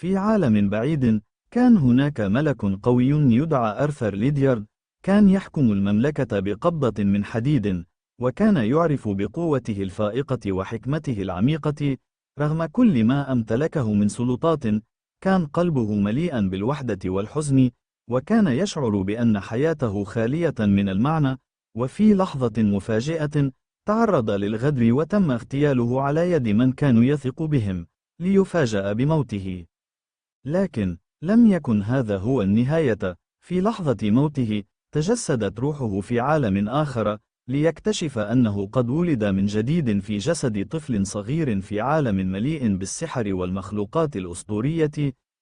في عالم بعيد، كان هناك ملك قوي يدعى أرثر ليديارد. كان يحكم المملكة بقبضة من حديد، وكان يعرف بقوته الفائقة وحكمته العميقة. رغم كل ما أمتلكه من سلطات، كان قلبه مليئا بالوحدة والحزن، وكان يشعر بأن حياته خالية من المعنى. وفي لحظة مفاجئة، تعرض للغدر وتم اغتياله على يد من كانوا يثق بهم، ليفاجأ بموته. لكن لم يكن هذا هو النهاية. في لحظة موته، تجسدت روحه في عالم آخر، ليكتشف أنه قد ولد من جديد في جسد طفل صغير في عالم مليء بالسحر والمخلوقات الأسطورية.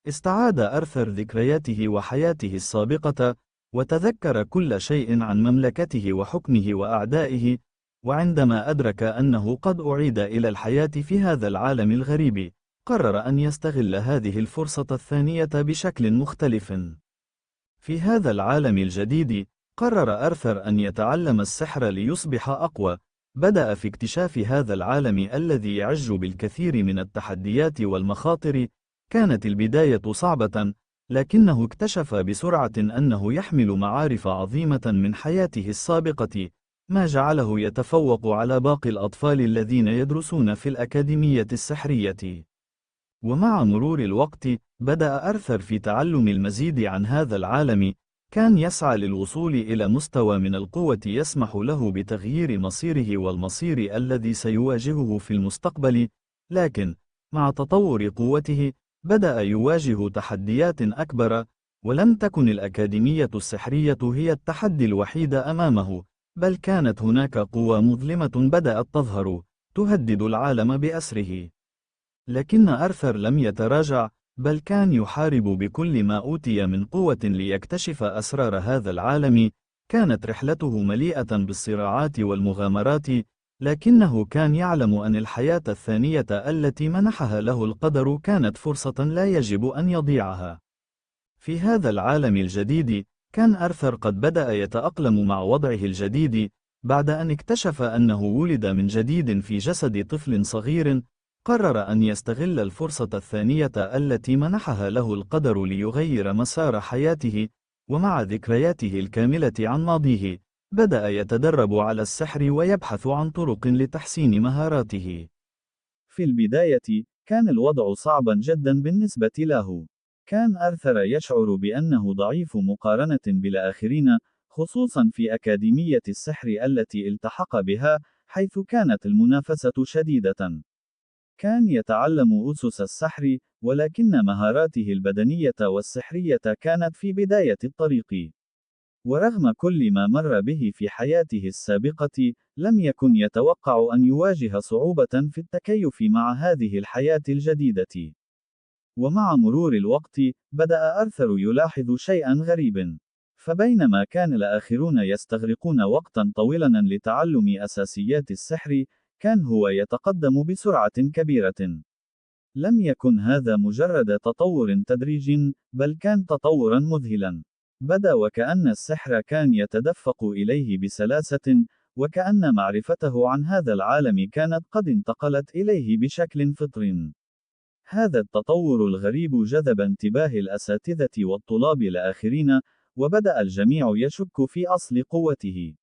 استعاد أرثر ذكرياته وحياته السابقة، وتذكر كل شيء عن مملكته وحكمه وأعدائه. وعندما أدرك أنه قد أعيد إلى الحياة في هذا العالم الغريب، قرر أن يستغل هذه الفرصة الثانية بشكل مختلف. في هذا العالم الجديد، قرر أرثر أن يتعلم السحر ليصبح أقوى. بدأ في اكتشاف هذا العالم الذي يعج بالكثير من التحديات والمخاطر. كانت البداية صعبة، لكنه اكتشف بسرعة أنه يحمل معارف عظيمة من حياته السابقة، ما جعله يتفوق على باقي الأطفال الذين يدرسون في الأكاديمية السحرية. ومع مرور الوقت، بدأ أرثر في تعلم المزيد عن هذا العالم. كان يسعى للوصول إلى مستوى من القوة يسمح له بتغيير مصيره والمصير الذي سيواجهه في المستقبل. لكن مع تطور قوته، بدأ يواجه تحديات أكبر. ولم تكن الأكاديمية السحرية هي التحدي الوحيد أمامه، بل كانت هناك قوى مظلمة بدأت تظهر، تهدد العالم بأسره. لكن أرثر لم يتراجع، بل كان يحارب بكل ما أوتي من قوة ليكتشف أسرار هذا العالم. كانت رحلته مليئة بالصراعات والمغامرات، لكنه كان يعلم أن الحياة الثانية التي منحها له القدر كانت فرصة لا يجب أن يضيعها. في هذا العالم الجديد، كان أرثر قد بدأ يتأقلم مع وضعه الجديد. بعد أن اكتشف أنه ولد من جديد في جسد طفل صغير، قرر أن يستغل الفرصة الثانية التي منحها له القدر ليغير مسار حياته. ومع ذكرياته الكاملة عن ماضيه، بدأ يتدرب على السحر ويبحث عن طرق لتحسين مهاراته. في البداية، كان الوضع صعبا جدا بالنسبة له. كان أرثر يشعر بأنه ضعيف مقارنة بالآخرين، خصوصا في أكاديمية السحر التي التحق بها، حيث كانت المنافسة شديدة. كان يتعلم أسس السحر، ولكن مهاراته البدنية والسحرية كانت في بداية الطريق. ورغم كل ما مر به في حياته السابقة، لم يكن يتوقع أن يواجه صعوبة في التكيف مع هذه الحياة الجديدة. ومع مرور الوقت، بدأ أرثر يلاحظ شيئا غريبا. فبينما كان الآخرون يستغرقون وقتا طويلا لتعلم أساسيات السحر، كان هو يتقدم بسرعة كبيرة. لم يكن هذا مجرد تطور تدريجي، بل كان تطورا مذهلا. بدأ وكأن السحر كان يتدفق إليه بسلاسة، وكأن معرفته عن هذا العالم كانت قد انتقلت إليه بشكل فطري. هذا التطور الغريب جذب انتباه الأساتذة والطلاب الآخرين، وبدأ الجميع يشك في أصل قوته.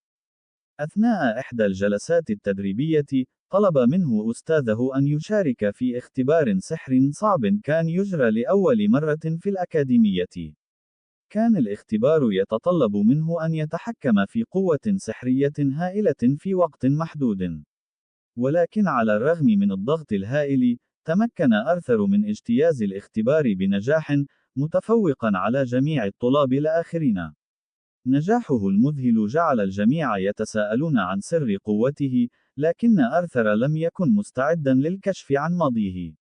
أثناء إحدى الجلسات التدريبية، طلب منه أستاذه أن يشارك في اختبار سحر صعب كان يجرى لأول مرة في الأكاديمية. كان الاختبار يتطلب منه أن يتحكم في قوة سحرية هائلة في وقت محدود. ولكن على الرغم من الضغط الهائل، تمكن أرثر من اجتياز الاختبار بنجاح، متفوقا على جميع الطلاب الآخرين. نجاحه المذهل جعل الجميع يتساءلون عن سر قوته، لكن أرثر لم يكن مستعدا للكشف عن ماضيه.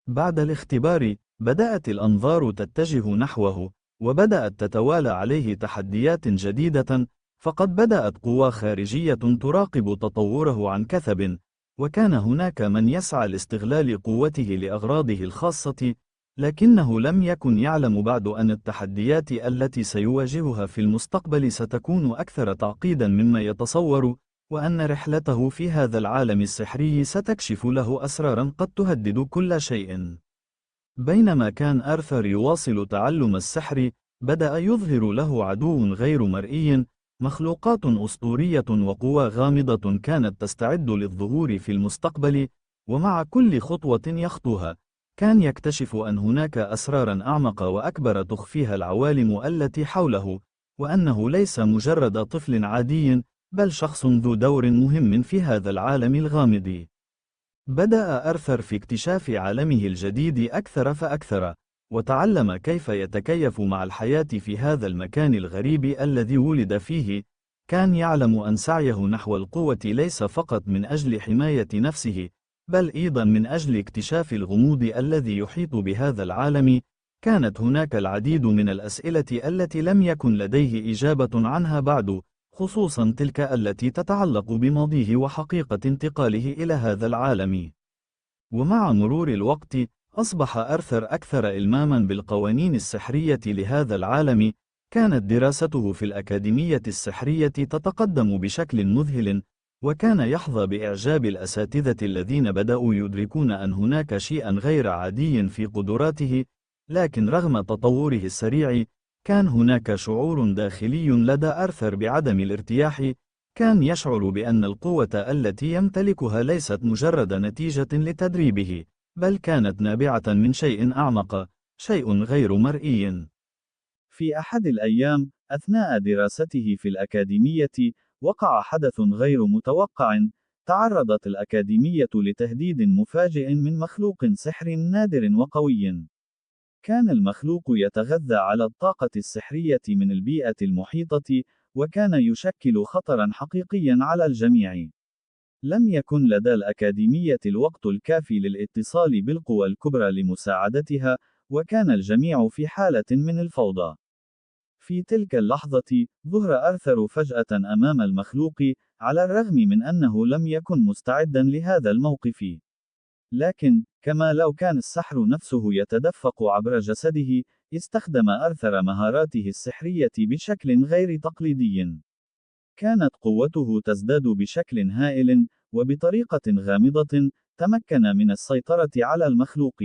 بعد الاختبار، بدأت الأنظار تتجه نحوه، وبدأت تتوالى عليه تحديات جديدة. فقد بدأت قوى خارجية تراقب تطوره عن كثب، وكان هناك من يسعى لاستغلال قوته لأغراضه الخاصة. لكنه لم يكن يعلم بعد أن التحديات التي سيواجهها في المستقبل ستكون أكثر تعقيدا مما يتصور، وأن رحلته في هذا العالم السحري ستكشف له أسرارا قد تهدد كل شيء. بينما كان آرثر يواصل تعلم السحر، بدأ يظهر له عدو غير مرئي، مخلوقات أسطورية وقوى غامضة كانت تستعد للظهور في المستقبل، ومع كل خطوة يخطوها، كان يكتشف أن هناك أسرارا أعمق وأكبر تخفيها العوالم التي حوله، وأنه ليس مجرد طفل عادي، بل شخص ذو دور مهم في هذا العالم الغامض. بدأ أرثر في اكتشاف عالمه الجديد أكثر فأكثر، وتعلم كيف يتكيف مع الحياة في هذا المكان الغريب الذي ولد فيه. كان يعلم أن سعيه نحو القوة ليس فقط من أجل حماية نفسه، بل أيضا من أجل اكتشاف الغموض الذي يحيط بهذا العالم. كانت هناك العديد من الأسئلة التي لم يكن لديه إجابة عنها بعد، خصوصا تلك التي تتعلق بماضيه وحقيقة انتقاله إلى هذا العالم. ومع مرور الوقت، أصبح أرثر أكثر إلمامًا بالقوانين السحرية لهذا العالم. كانت دراسته في الأكاديمية السحرية تتقدم بشكل مذهل، وكان يحظى بإعجاب الأساتذة الذين بدأوا يدركون أن هناك شيئًا غير عادي في قدراته. لكن رغم تطوره السريع، كان هناك شعور داخلي لدى أرثر بعدم الارتياح. كان يشعر بأن القوة التي يمتلكها ليست مجرد نتيجة لتدريبه، بل كانت نابعة من شيء أعمق، شيء غير مرئي. في أحد الأيام، أثناء دراسته في الأكاديمية، وقع حدث غير متوقع. تعرضت الأكاديمية لتهديد مفاجئ من مخلوق سحر نادر وقوي. كان المخلوق يتغذى على الطاقة السحرية من البيئة المحيطة، وكان يشكل خطرًا حقيقيًا على الجميع. لم يكن لدى الأكاديمية الوقت الكافي للاتصال بالقوى الكبرى لمساعدتها، وكان الجميع في حالة من الفوضى. في تلك اللحظة، ظهر أرثر فجأة أمام المخلوق، على الرغم من أنه لم يكن مستعدًا لهذا الموقف. لكن، كما لو كان السحر نفسه يتدفق عبر جسده، استخدم أرثر مهاراته السحرية بشكل غير تقليدي. كانت قوته تزداد بشكل هائل، وبطريقة غامضة، تمكن من السيطرة على المخلوق.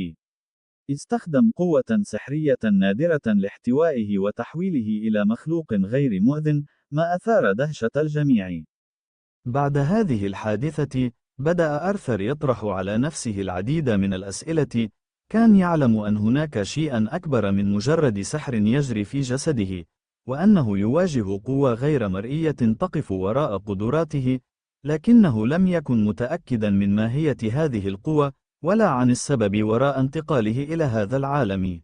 استخدم قوة سحرية نادرة لاحتوائه وتحويله إلى مخلوق غير مؤذن، ما أثار دهشة الجميع. بعد هذه الحادثة، بدأ أرثر يطرح على نفسه العديد من الأسئلة. كان يعلم أن هناك شيئًا أكبر من مجرد سحر يجري في جسده، وأنه يواجه قوة غير مرئية تقف وراء قدراته، لكنه لم يكن متأكدًا من ماهية هذه القوة، ولا عن السبب وراء انتقاله إلى هذا العالم.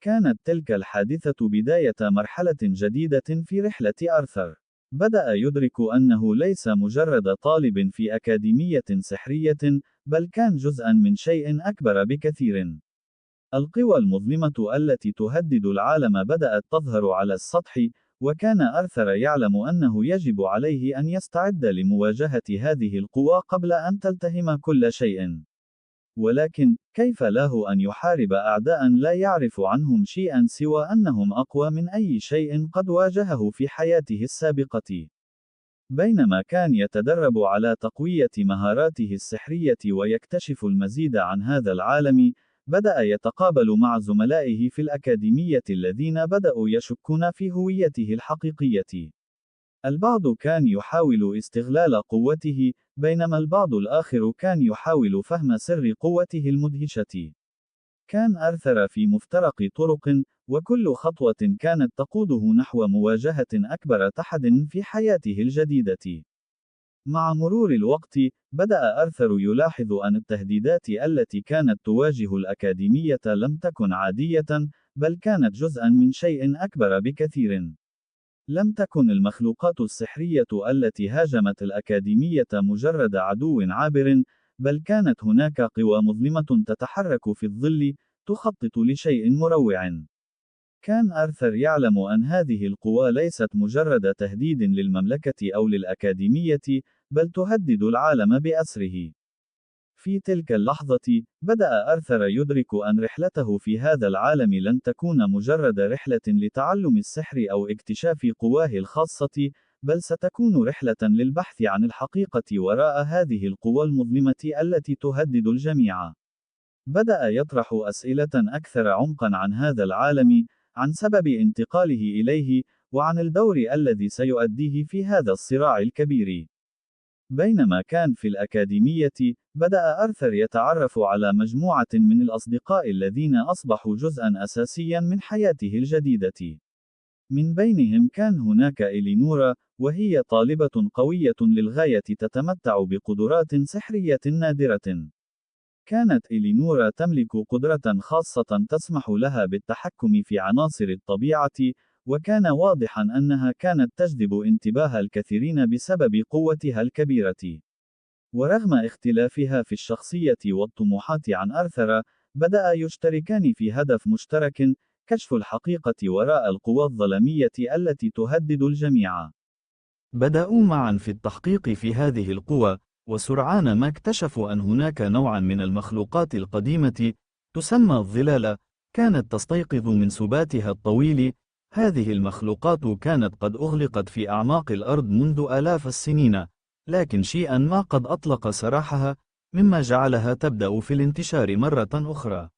كانت تلك الحادثة بداية مرحلة جديدة في رحلة أرثر. بدأ يدرك أنه ليس مجرد طالب في أكاديمية سحرية، بل كان جزءًا من شيء أكبر بكثير. القوى المظلمة التي تهدد العالم بدأت تظهر على السطح، وكان أرثر يعلم أنه يجب عليه أن يستعد لمواجهة هذه القوى قبل أن تلتهم كل شيء. ولكن، كيف له أن يحارب أعداء لا يعرف عنهم شيئًا سوى أنهم أقوى من أي شيء قد واجهه في حياته السابقة؟ بينما كان يتدرب على تقوية مهاراته السحرية ويكتشف المزيد عن هذا العالم، بدأ يتقابل مع زملائه في الأكاديمية الذين بدأوا يشكون في هويته الحقيقية. البعض كان يحاول استغلال قوته، بينما البعض الآخر كان يحاول فهم سر قوته المدهشة. كان أرثر في مفترق طرق، وكل خطوة كانت تقوده نحو مواجهة أكبر تحدٍ في حياته الجديدة. مع مرور الوقت، بدأ أرثر يلاحظ أن التهديدات التي كانت تواجه الأكاديمية لم تكن عادية، بل كانت جزءًا من شيء أكبر بكثير. لم تكن المخلوقات السحرية التي هاجمت الأكاديمية مجرد عدو عابر، بل كانت هناك قوى مظلمة تتحرك في الظل، تخطط لشيء مروع. كان أرثر يعلم أن هذه القوى ليست مجرد تهديد للمملكة أو للأكاديمية، بل تهدد العالم بأسره. في تلك اللحظة، بدأ أرثر يدرك أن رحلته في هذا العالم لن تكون مجرد رحلة لتعلم السحر أو اكتشاف قواه الخاصة، بل ستكون رحلة للبحث عن الحقيقة وراء هذه القوى المظلمة التي تهدد الجميع. بدأ يطرح أسئلة أكثر عمقًا عن هذا العالم، عن سبب انتقاله إليه، وعن الدور الذي سيؤديه في هذا الصراع الكبير. بينما كان في الأكاديمية، بدأ آرثر يتعرف على مجموعة من الأصدقاء الذين أصبحوا جزءًا أساسيًا من حياته الجديدة. من بينهم كان هناك إلينورا، وهي طالبة قوية للغاية تتمتع بقدرات سحرية نادرة. كانت إلينورا تملك قدرة خاصة تسمح لها بالتحكم في عناصر الطبيعة، وكان واضحا أنها كانت تجذب انتباه الكثيرين بسبب قوتها الكبيرة. ورغم اختلافها في الشخصية والطموحات عن آرثر، بدأ يشتركان في هدف مشترك: كشف الحقيقة وراء القوى الظلامية التي تهدد الجميع. بدأوا معا في التحقيق في هذه القوى، وسرعان ما اكتشفوا أن هناك نوعا من المخلوقات القديمة، تسمى الظلال، كانت تستيقظ من سباتها الطويل. هذه المخلوقات كانت قد أغلقت في أعماق الأرض منذ آلاف السنين، لكن شيئا ما قد أطلق سراحها، مما جعلها تبدأ في الانتشار مرة أخرى.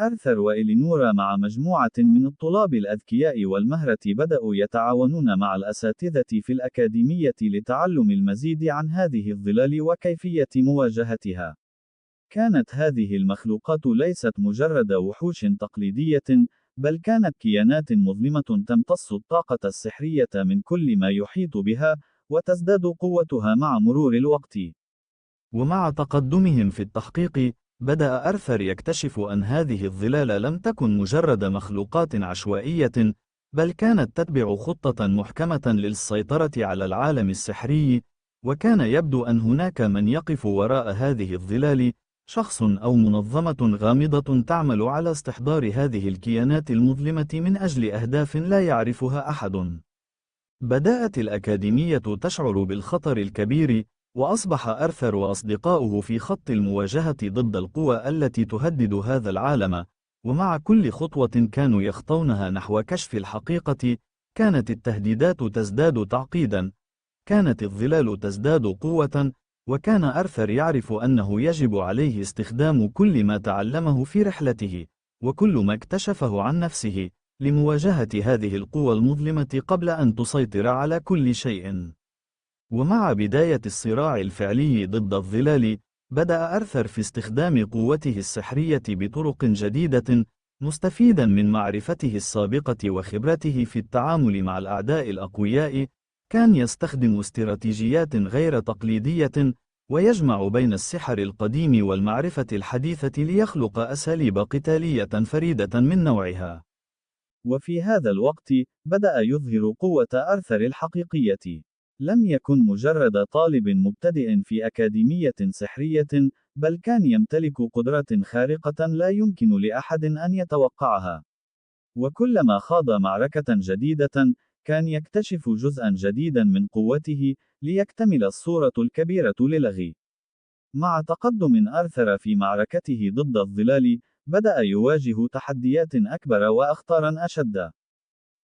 آرثر وإلينورا مع مجموعة من الطلاب الأذكياء والمهرة بدأوا يتعاونون مع الأساتذة في الأكاديمية لتعلم المزيد عن هذه الظلال وكيفية مواجهتها. كانت هذه المخلوقات ليست مجرد وحوش تقليدية، بل كانت كيانات مظلمة تمتص الطاقة السحرية من كل ما يحيط بها، وتزداد قوتها مع مرور الوقت. ومع تقدمهم في التحقيق، بدأ آرثر يكتشف أن هذه الظلال لم تكن مجرد مخلوقات عشوائية، بل كانت تتبع خطة محكمة للسيطرة على العالم السحري. وكان يبدو أن هناك من يقف وراء هذه الظلال، شخص أو منظمة غامضة تعمل على استحضار هذه الكيانات المظلمة من أجل أهداف لا يعرفها أحد. بدأت الأكاديمية تشعر بالخطر الكبير، وأصبح آرثر وأصدقاؤه في خط المواجهة ضد القوى التي تهدد هذا العالم. ومع كل خطوة كانوا يخطونها نحو كشف الحقيقة، كانت التهديدات تزداد تعقيدا. كانت الظلال تزداد قوة، وكان آرثر يعرف أنه يجب عليه استخدام كل ما تعلمه في رحلته، وكل ما اكتشفه عن نفسه، لمواجهة هذه القوى المظلمة قبل أن تسيطر على كل شيء. ومع بداية الصراع الفعلي ضد الظلال، بدأ آرثر في استخدام قوته السحرية بطرق جديدة، مستفيدا من معرفته السابقة وخبرته في التعامل مع الأعداء الأقوياء. كان يستخدم استراتيجيات غير تقليدية، ويجمع بين السحر القديم والمعرفة الحديثة ليخلق أساليب قتالية فريدة من نوعها. وفي هذا الوقت، بدأ يظهر قوة آرثر الحقيقية. لم يكن مجرد طالب مبتدئ في أكاديمية سحرية، بل كان يمتلك قدرات خارقة لا يمكن لأحد أن يتوقعها. وكلما خاض معركة جديدة، كان يكتشف جزءا جديدا من قوته، ليكتمل الصورة الكبيرة للغي. مع تقدم آرثر في معركته ضد الظلال، بدأ يواجه تحديات أكبر وأخطارا أشد.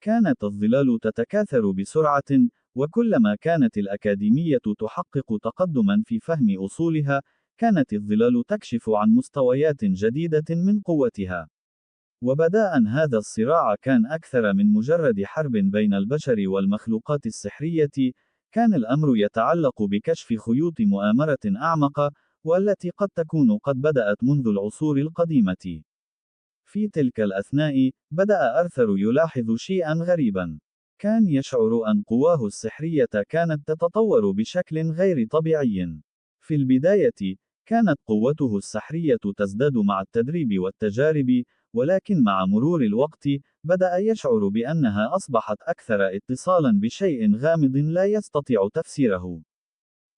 كانت الظلال تتكاثر بسرعة، وكلما كانت الأكاديمية تحقق تقدما في فهم أصولها، كانت الظلال تكشف عن مستويات جديدة من قوتها. وبداء هذا الصراع كان أكثر من مجرد حرب بين البشر والمخلوقات السحرية، كان الأمر يتعلق بكشف خيوط مؤامرة أعمق، والتي قد تكون قد بدأت منذ العصور القديمة. في تلك الأثناء، بدأ آرثر يلاحظ شيئًا غريبًا. كان يشعر أن قواه السحرية كانت تتطور بشكل غير طبيعي. في البداية، كانت قوته السحرية تزداد مع التدريب والتجارب، ولكن مع مرور الوقت، بدأ يشعر بأنها أصبحت أكثر اتصالًا بشيء غامض لا يستطيع تفسيره.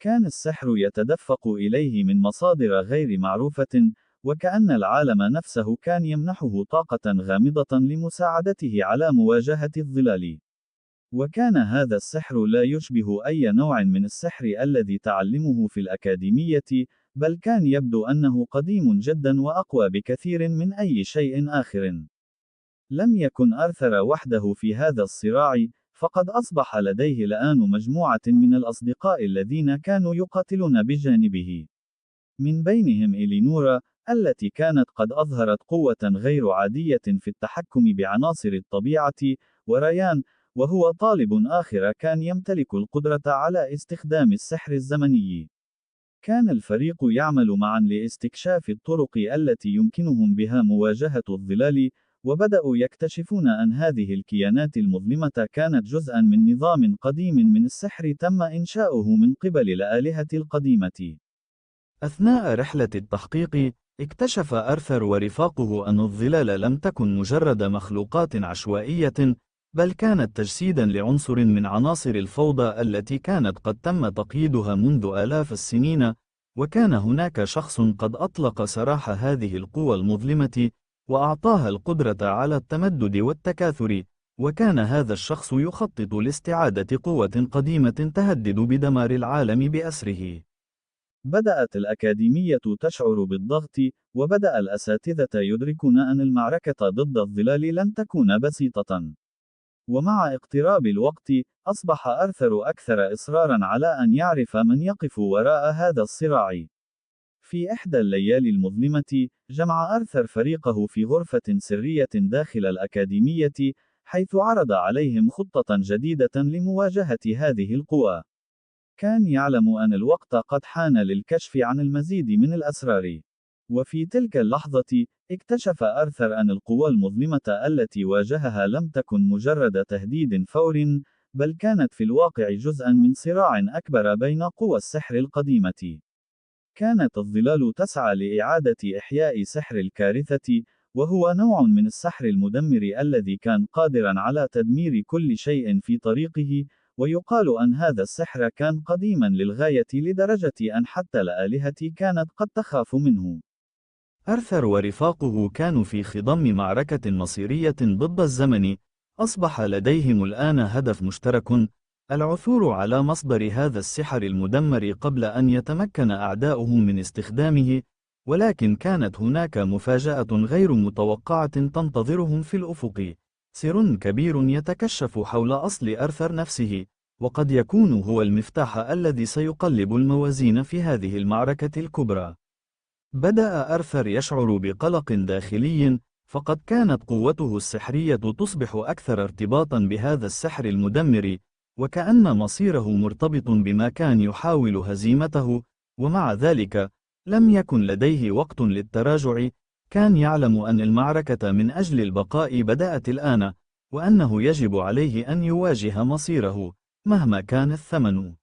كان السحر يتدفق إليه من مصادر غير معروفة، وكأن العالم نفسه كان يمنحه طاقة غامضة لمساعدته على مواجهة الظلال. وكان هذا السحر لا يشبه أي نوع من السحر الذي تعلمه في الأكاديمية، بل كان يبدو أنه قديم جدا وأقوى بكثير من أي شيء آخر. لم يكن آرثر وحده في هذا الصراع، فقد أصبح لديه الآن مجموعة من الأصدقاء الذين كانوا يقاتلون بجانبه. من بينهم إلينورا، التي كانت قد أظهرت قوة غير عادية في التحكم بعناصر الطبيعة، وريان، وهو طالب آخر كان يمتلك القدرة على استخدام السحر الزمني. كان الفريق يعمل معا لاستكشاف الطرق التي يمكنهم بها مواجهة الظلال، وبدأوا يكتشفون أن هذه الكيانات المظلمة كانت جزءا من نظام قديم من السحر تم إنشاؤه من قبل الآلهة القديمة. أثناء رحلة التحقيق، اكتشف آرثر ورفاقه أن الظلال لم تكن مجرد مخلوقات عشوائية، بل كانت تجسيدا لعنصر من عناصر الفوضى التي كانت قد تم تقييدها منذ آلاف السنين، وكان هناك شخص قد أطلق سراح هذه القوى المظلمة، وأعطاها القدرة على التمدد والتكاثر، وكان هذا الشخص يخطط لاستعادة قوة قديمة تهدد بدمار العالم بأسره. بدأت الأكاديمية تشعر بالضغط، وبدأ الأساتذة يدركون أن المعركة ضد الظلال لن تكون بسيطة. ومع اقتراب الوقت، أصبح آرثر أكثر إصرارا على أن يعرف من يقف وراء هذا الصراع. في إحدى الليالي المظلمة، جمع آرثر فريقه في غرفة سرية داخل الأكاديمية، حيث عرض عليهم خطة جديدة لمواجهة هذه القوى. كان يعلم أن الوقت قد حان للكشف عن المزيد من الأسرار. وفي تلك اللحظة، اكتشف آرثر أن القوى المظلمة التي واجهها لم تكن مجرد تهديد فور، بل كانت في الواقع جزءا من صراع أكبر بين قوى السحر القديمة. كانت الظلال تسعى لإعادة إحياء سحر الكارثة، وهو نوع من السحر المدمر الذي كان قادرا على تدمير كل شيء في طريقه، ويقال أن هذا السحر كان قديما للغاية لدرجة أن حتى الآلهة كانت قد تخاف منه. آرثر ورفاقه كانوا في خضم معركة مصيرية ضد الزمن. أصبح لديهم الآن هدف مشترك: العثور على مصدر هذا السحر المدمر قبل أن يتمكن أعداؤهم من استخدامه. ولكن كانت هناك مفاجأة غير متوقعة تنتظرهم في الأفق. سر كبير يتكشف حول أصل آرثر نفسه، وقد يكون هو المفتاح الذي سيقلب الموازين في هذه المعركة الكبرى. بدأ آرثر يشعر بقلق داخلي، فقد كانت قوته السحرية تصبح أكثر ارتباطا بهذا السحر المدمر، وكأن مصيره مرتبط بما كان يحاول هزيمته. ومع ذلك، لم يكن لديه وقت للتراجع. كان يعلم أن المعركة من أجل البقاء بدأت الآن، وأنه يجب عليه أن يواجه مصيره، مهما كان الثمن.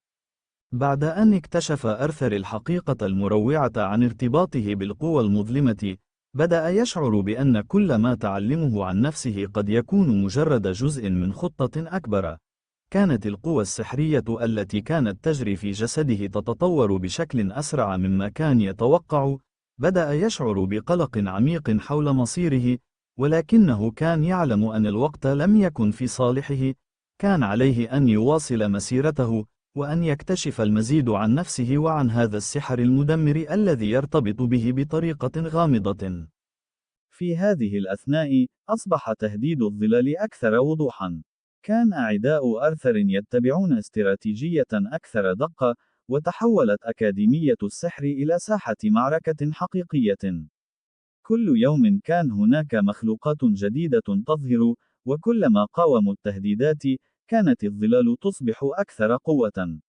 بعد أن اكتشف آرثر الحقيقة المروعة عن ارتباطه بالقوى المظلمة، بدأ يشعر بأن كل ما تعلمه عن نفسه قد يكون مجرد جزء من خطة أكبر. كانت القوى السحرية التي كانت تجري في جسده تتطور بشكل أسرع مما كان يتوقع. بدأ يشعر بقلق عميق حول مصيره، ولكنه كان يعلم أن الوقت لم يكن في صالحه. كان عليه أن يواصل مسيرته، وأن يكتشف المزيد عن نفسه وعن هذا السحر المدمر الذي يرتبط به بطريقة غامضة. في هذه الأثناء، أصبح تهديد الظلال أكثر وضوحا. كان أعداء آرثر يتبعون استراتيجية أكثر دقة، وتحولت أكاديمية السحر إلى ساحة معركة حقيقية. كل يوم كان هناك مخلوقات جديدة تظهر، وكلما قاوموا التهديدات، كانت الظلال تصبح أكثر قوة.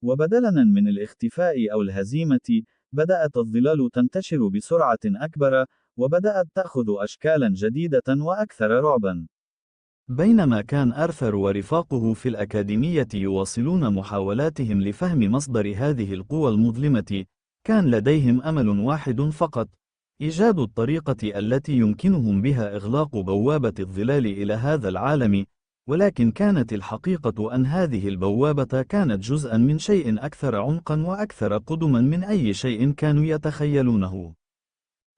وبدلاً من الاختفاء أو الهزيمة، بدأت الظلال تنتشر بسرعة أكبر، وبدأت تأخذ أشكالاً جديدة وأكثر رعباً. بينما كان آرثر ورفاقه في الأكاديمية يواصلون محاولاتهم لفهم مصدر هذه القوى المظلمة، كان لديهم أمل واحد فقط: إيجاد الطريقة التي يمكنهم بها إغلاق بوابة الظلال إلى هذا العالم. ولكن كانت الحقيقة أن هذه البوابة كانت جزءا من شيء أكثر عمقا وأكثر قدما من أي شيء كانوا يتخيلونه.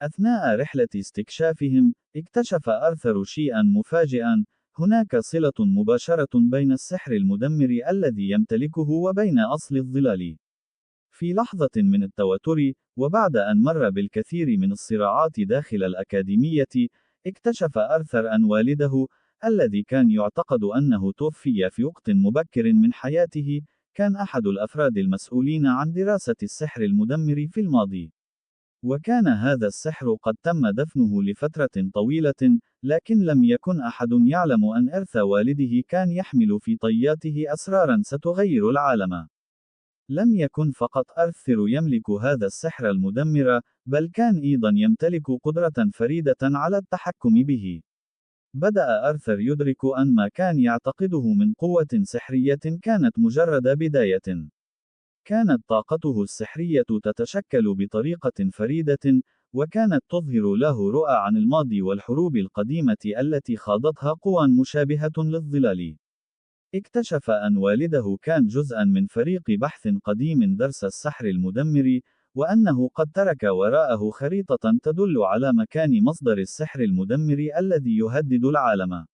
أثناء رحلة استكشافهم، اكتشف آرثر شيئا مفاجئا: هناك صلة مباشرة بين السحر المدمر الذي يمتلكه وبين أصل الظلال. في لحظة من التوتر، وبعد أن مر بالكثير من الصراعات داخل الأكاديمية، اكتشف آرثر أن والده، الذي كان يعتقد أنه توفي في وقت مبكر من حياته، كان أحد الأفراد المسؤولين عن دراسة السحر المدمر في الماضي. وكان هذا السحر قد تم دفنه لفترة طويلة، لكن لم يكن أحد يعلم أن إرث والده كان يحمل في طياته أسرارا ستغير العالم. لم يكن فقط أرثر يملك هذا السحر المدمر، بل كان أيضا يمتلك قدرة فريدة على التحكم به. بدأ أرثر يدرك أن ما كان يعتقده من قوة سحرية كانت مجرد بداية. كانت طاقته السحرية تتشكل بطريقة فريدة، وكانت تظهر له رؤى عن الماضي والحروب القديمة التي خاضتها قوى مشابهة للظلال. اكتشف أن والده كان جزءًا من فريق بحث قديم درس السحر المدمر، وأنه قد ترك وراءه خريطة تدل على مكان مصدر السحر المدمر الذي يهدد العالم.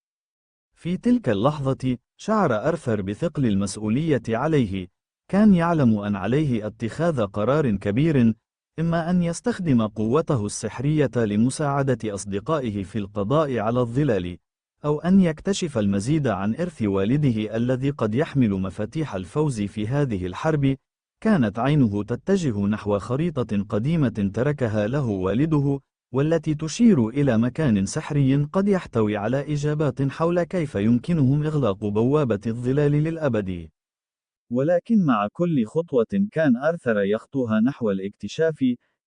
في تلك اللحظة، شعر أرثر بثقل المسؤولية عليه. كان يعلم أن عليه اتخاذ قرار كبير، إما أن يستخدم قوته السحرية لمساعدة أصدقائه في القضاء على الظلال، أو أن يكتشف المزيد عن إرث والده الذي قد يحمل مفاتيح الفوز في هذه الحرب. كانت عينه تتجه نحو خريطة قديمة تركها له والده، والتي تشير إلى مكان سحري قد يحتوي على إجابات حول كيف يمكنهم إغلاق بوابة الظلال للأبد. ولكن مع كل خطوة كان آرثر يخطوها نحو الاكتشاف،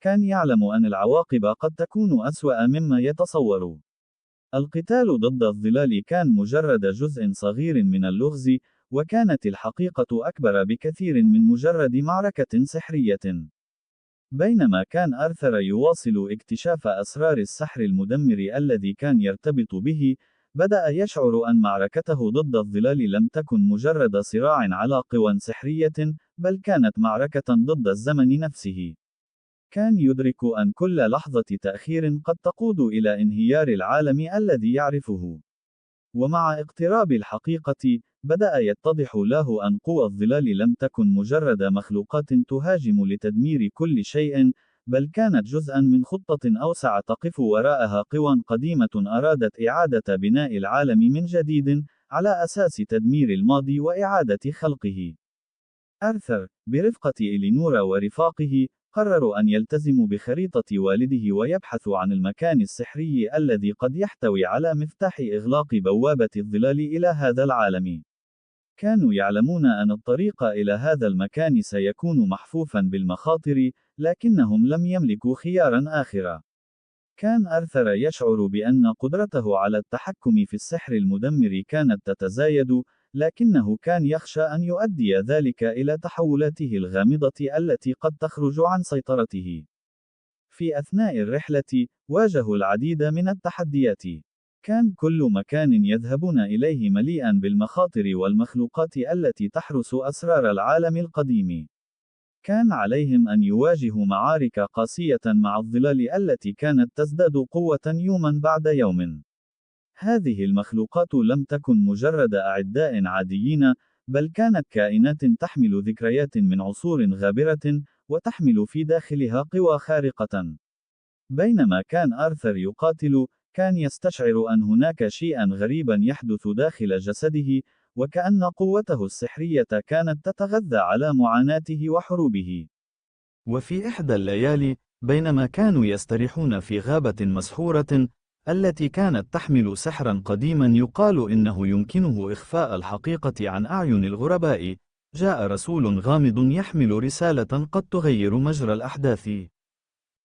كان يعلم أن العواقب قد تكون أسوأ مما يتصور. القتال ضد الظلال كان مجرد جزء صغير من اللغز، وكانت الحقيقة أكبر بكثير من مجرد معركة سحرية. بينما كان آرثر يواصل اكتشاف أسرار السحر المدمر الذي كان يرتبط به، بدأ يشعر أن معركته ضد الظلال لم تكن مجرد صراع على قوى سحرية، بل كانت معركة ضد الزمن نفسه. كان يدرك أن كل لحظة تأخير قد تقود إلى انهيار العالم الذي يعرفه. ومع اقتراب الحقيقة، بدأ يتضح له أن قوى الظلال لم تكن مجرد مخلوقات تهاجم لتدمير كل شيء، بل كانت جزءًا من خطة أوسع تقف وراءها قوى قديمة أرادت إعادة بناء العالم من جديد، على أساس تدمير الماضي وإعادة خلقه. آرثر، برفقة إلينورا ورفاقه، قرروا أن يلتزموا بخريطة والده ويبحثوا عن المكان السحري الذي قد يحتوي على مفتاح إغلاق بوابة الظلال إلى هذا العالم. كانوا يعلمون أن الطريق إلى هذا المكان سيكون محفوفًا بالمخاطر، لكنهم لم يملكوا خيارًا آخر. كان آرثر يشعر بأن قدرته على التحكم في السحر المدمر كانت تتزايد، لكنه كان يخشى أن يؤدي ذلك إلى تحولاته الغامضة التي قد تخرج عن سيطرته. في أثناء الرحلة، واجهوا العديد من التحديات. كان كل مكان يذهبون إليه مليئًا بالمخاطر والمخلوقات التي تحرس أسرار العالم القديم. كان عليهم أن يواجهوا معارك قاسية مع الظلال التي كانت تزداد قوة يومًا بعد يوم. هذه المخلوقات لم تكن مجرد أعداء عاديين، بل كانت كائنات تحمل ذكريات من عصور غابرة، وتحمل في داخلها قوى خارقة. بينما كان آرثر يقاتل، كان يستشعر أن هناك شيئًا غريبًا يحدث داخل جسده، وكأن قوته السحرية كانت تتغذى على معاناته وحروبه. وفي إحدى الليالي، بينما كانوا يستريحون في غابة مسحورة، التي كانت تحمل سحرًا قديمًا يقال إنه يمكنه إخفاء الحقيقة عن أعين الغرباء، جاء رسول غامض يحمل رسالة قد تغير مجرى الأحداث.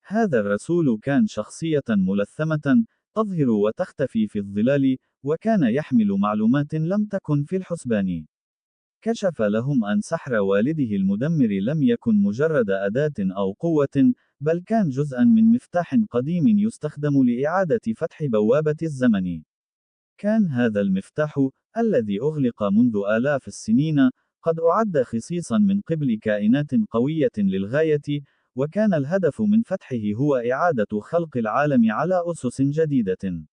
هذا الرسول كان شخصية ملثمة، تظهر وتختفي في الظلال، وكان يحمل معلومات لم تكن في الحسبان. كشف لهم أن سحر والده المدمر لم يكن مجرد أداة أو قوة، بل كان جزءًا من مفتاح قديم يستخدم لإعادة فتح بوابة الزمن. كان هذا المفتاح، الذي أغلق منذ آلاف السنين، قد أُعد خصيصًا من قبل كائنات قوية للغاية، وكان الهدف من فتحه هو إعادة خلق العالم على أسس جديدة.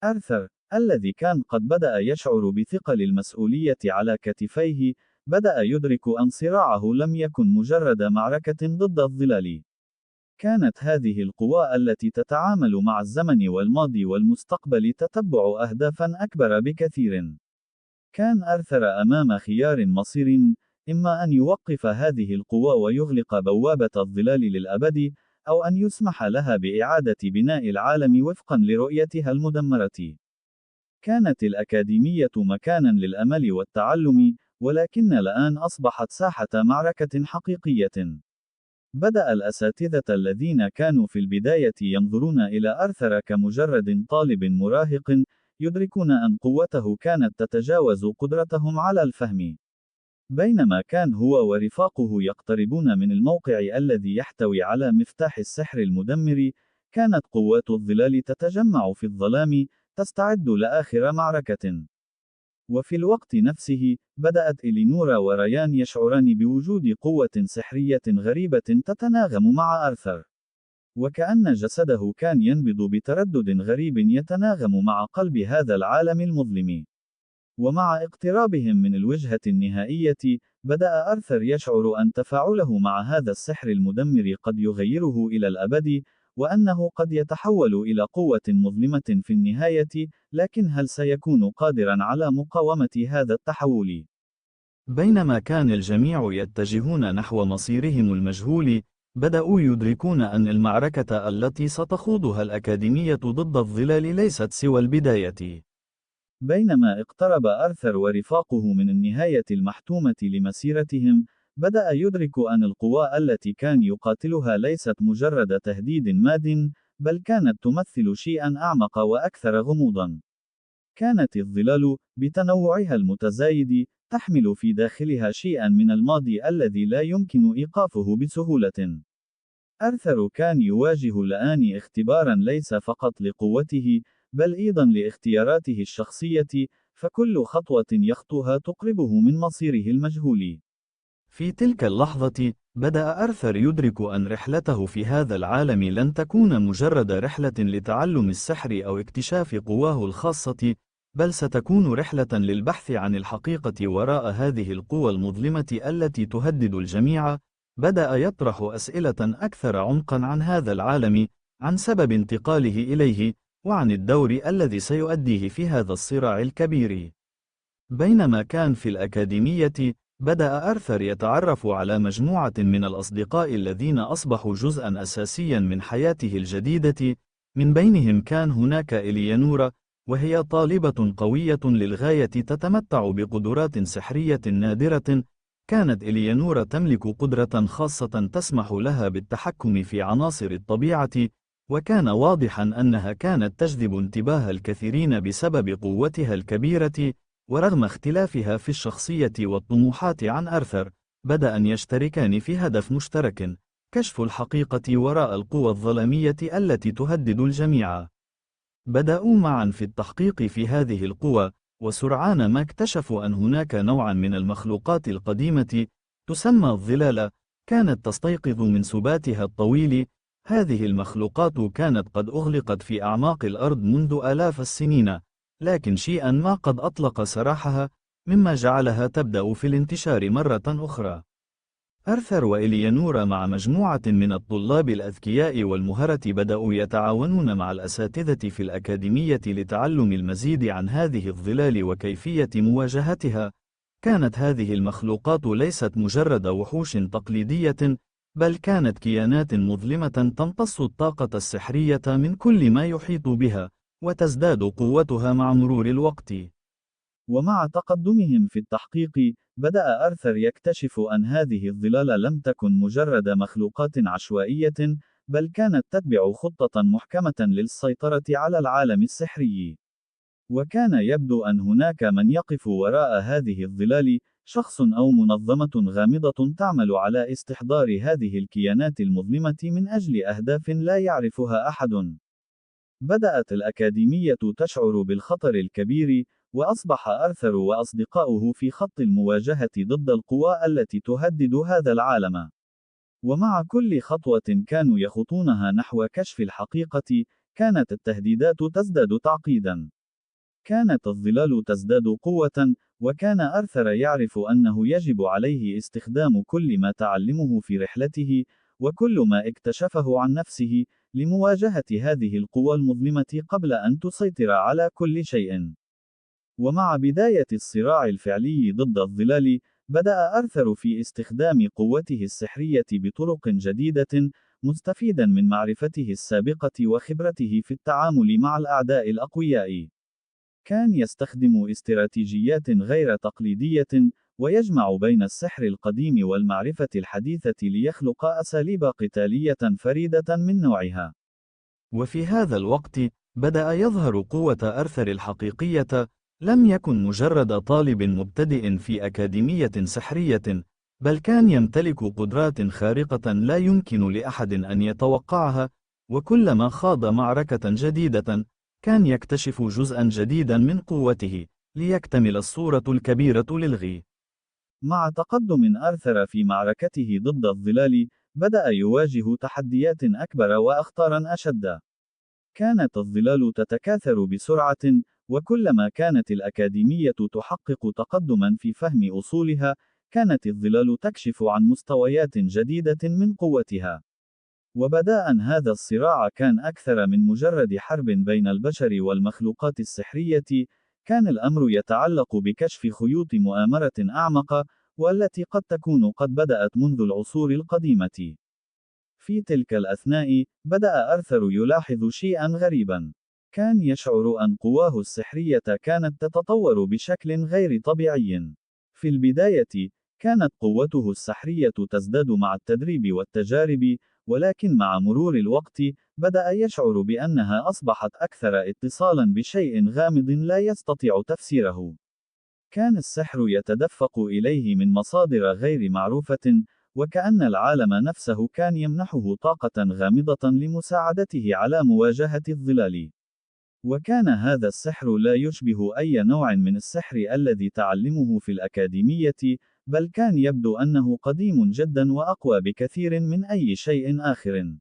آرثر، الذي كان قد بدأ يشعر بثقل المسؤولية على كتفيه، بدأ يدرك أن صراعه لم يكن مجرد معركة ضد الظلال. كانت هذه القوى التي تتعامل مع الزمن والماضي والمستقبل تتبع أهدافًا أكبر بكثير. كان آرثر أمام خيار مصير، إما أن يوقف هذه القوى ويغلق بوابة الظلال للأبد، أو أن يسمح لها بإعادة بناء العالم وفقًا لرؤيتها المدمرة. كانت الأكاديمية مكانًا للأمل والتعلم، ولكن الآن أصبحت ساحة معركة حقيقية. بدأ الأساتذة الذين كانوا في البداية ينظرون إلى أرثر كمجرد طالب مراهق، يدركون أن قوته كانت تتجاوز قدرتهم على الفهم. بينما كان هو ورفاقه يقتربون من الموقع الذي يحتوي على مفتاح السحر المدمر، كانت قوات الظلال تتجمع في الظلام، تستعد لآخر معركة. وفي الوقت نفسه، بدأت إلينورا وريان يشعران بوجود قوة سحرية غريبة تتناغم مع أرثر. وكأن جسده كان ينبض بتردد غريب يتناغم مع قلب هذا العالم المظلم. ومع اقترابهم من الوجهة النهائية، بدأ أرثر يشعر أن تفاعله مع هذا السحر المدمر قد يغيره إلى الأبد، وأنه قد يتحول إلى قوة مظلمة في النهاية، لكن هل سيكون قادرا على مقاومة هذا التحول؟ بينما كان الجميع يتجهون نحو مصيرهم المجهول، بدأوا يدركون أن المعركة التي ستخوضها الأكاديمية ضد الظلال ليست سوى البداية. بينما اقترب أرثر ورفاقه من النهاية المحتومة لمسيرتهم، بدأ يدرك أن القوى التي كان يقاتلها ليست مجرد تهديد ماد، بل كانت تمثل شيئًا أعمق وأكثر غموضًا. كانت الظلال، بتنوعها المتزايد، تحمل في داخلها شيئًا من الماضي الذي لا يمكن إيقافه بسهولة. أرثر كان يواجه الآن اختبارًا ليس فقط لقوته، بل أيضًا لاختياراته الشخصية، فكل خطوة يخطوها تقربه من مصيره المجهول. في تلك اللحظة، بدأ أرثر يدرك أن رحلته في هذا العالم لن تكون مجرد رحلة لتعلم السحر أو اكتشاف قواه الخاصة، بل ستكون رحلة للبحث عن الحقيقة وراء هذه القوى المظلمة التي تهدد الجميع. بدأ يطرح أسئلة أكثر عمقًا عن هذا العالم، عن سبب انتقاله إليه، وعن الدور الذي سيؤديه في هذا الصراع الكبير. بينما كان في الأكاديمية، بدأ أرثر يتعرف على مجموعة من الأصدقاء الذين أصبحوا جزءًا أساسيًا من حياته الجديدة. من بينهم كان هناك إليانورا، وهي طالبة قوية للغاية تتمتع بقدرات سحرية نادرة. كانت إليانورا تملك قدرة خاصة تسمح لها بالتحكم في عناصر الطبيعة، وكان واضحًا أنها كانت تجذب انتباه الكثيرين بسبب قوتها الكبيرة. ورغم اختلافها في الشخصية والطموحات عن أرثر، بدأ أن يشتركان في هدف مشترك: كشف الحقيقة وراء القوى الظلامية التي تهدد الجميع. بدأوا معا في التحقيق في هذه القوى، وسرعان ما اكتشفوا أن هناك نوعا من المخلوقات القديمة، تسمى الظلال، كانت تستيقظ من سباتها الطويل. هذه المخلوقات كانت قد أغلقت في أعماق الأرض منذ آلاف السنين، لكن شيئا ما قد أطلق سراحها، مما جعلها تبدأ في الانتشار مرة أخرى. أرثر وإليانورا مع مجموعة من الطلاب الأذكياء والمهرة بدأوا يتعاونون مع الأساتذة في الأكاديمية لتعلم المزيد عن هذه الظلال وكيفية مواجهتها. كانت هذه المخلوقات ليست مجرد وحوش تقليدية، بل كانت كيانات مظلمة تمتص الطاقة السحرية من كل ما يحيط بها، وتزداد قوتها مع مرور الوقت. ومع تقدمهم في التحقيق، بدأ أرثر يكتشف أن هذه الظلال لم تكن مجرد مخلوقات عشوائية، بل كانت تتبع خطة محكمة للسيطرة على العالم السحري. وكان يبدو أن هناك من يقف وراء هذه الظلال، شخص أو منظمة غامضة تعمل على استحضار هذه الكيانات المظلمة من أجل أهداف لا يعرفها أحد. بدأت الأكاديمية تشعر بالخطر الكبير، وأصبح أرثر وأصدقاؤه في خط المواجهة ضد القوى التي تهدد هذا العالم. ومع كل خطوة كانوا يخطونها نحو كشف الحقيقة، كانت التهديدات تزداد تعقيدا. كانت الظلال تزداد قوة، وكان أرثر يعرف أنه يجب عليه استخدام كل ما تعلمه في رحلته، وكل ما اكتشفه عن نفسه، لمواجهة هذه القوى المظلمة قبل أن تسيطر على كل شيء. ومع بداية الصراع الفعلي ضد الظلال، بدأ أرثر في استخدام قوته السحرية بطرق جديدة، مستفيدا من معرفته السابقة وخبرته في التعامل مع الأعداء الأقوياء. كان يستخدم استراتيجيات غير تقليدية، ويجمع بين السحر القديم والمعرفة الحديثة ليخلق أساليب قتالية فريدة من نوعها. وفي هذا الوقت، بدأ يظهر قوة أرثر الحقيقية. لم يكن مجرد طالب مبتدئ في أكاديمية سحرية، بل كان يمتلك قدرات خارقة لا يمكن لأحد أن يتوقعها، وكلما خاض معركة جديدة، كان يكتشف جزءا جديدا من قوته، ليكتمل الصورة الكبيرة للغي. مع تقدم أرثر في معركته ضد الظلال، بدأ يواجه تحديات أكبر وأخطارا أشد. كانت الظلال تتكاثر بسرعة، وكلما كانت الأكاديمية تحقق تقدما في فهم أصولها، كانت الظلال تكشف عن مستويات جديدة من قوتها. وبداء هذا الصراع كان أكثر من مجرد حرب بين البشر والمخلوقات السحرية، كان الأمر يتعلق بكشف خيوط مؤامرة أعمق، والتي قد تكون قد بدأت منذ العصور القديمة. في تلك الأثناء، بدأ أرثر يلاحظ شيئا غريبا. كان يشعر أن قواه السحرية كانت تتطور بشكل غير طبيعي. في البداية، كانت قوته السحرية تزداد مع التدريب والتجارب، ولكن مع مرور الوقت، بدأ يشعر بأنها أصبحت أكثر اتصالا بشيء غامض لا يستطيع تفسيره. كان السحر يتدفق إليه من مصادر غير معروفة، وكأن العالم نفسه كان يمنحه طاقة غامضة لمساعدته على مواجهة الظلال. وكان هذا السحر لا يشبه أي نوع من السحر الذي تعلمه في الأكاديمية، بل كان يبدو أنه قديم جدا وأقوى بكثير من أي شيء آخر.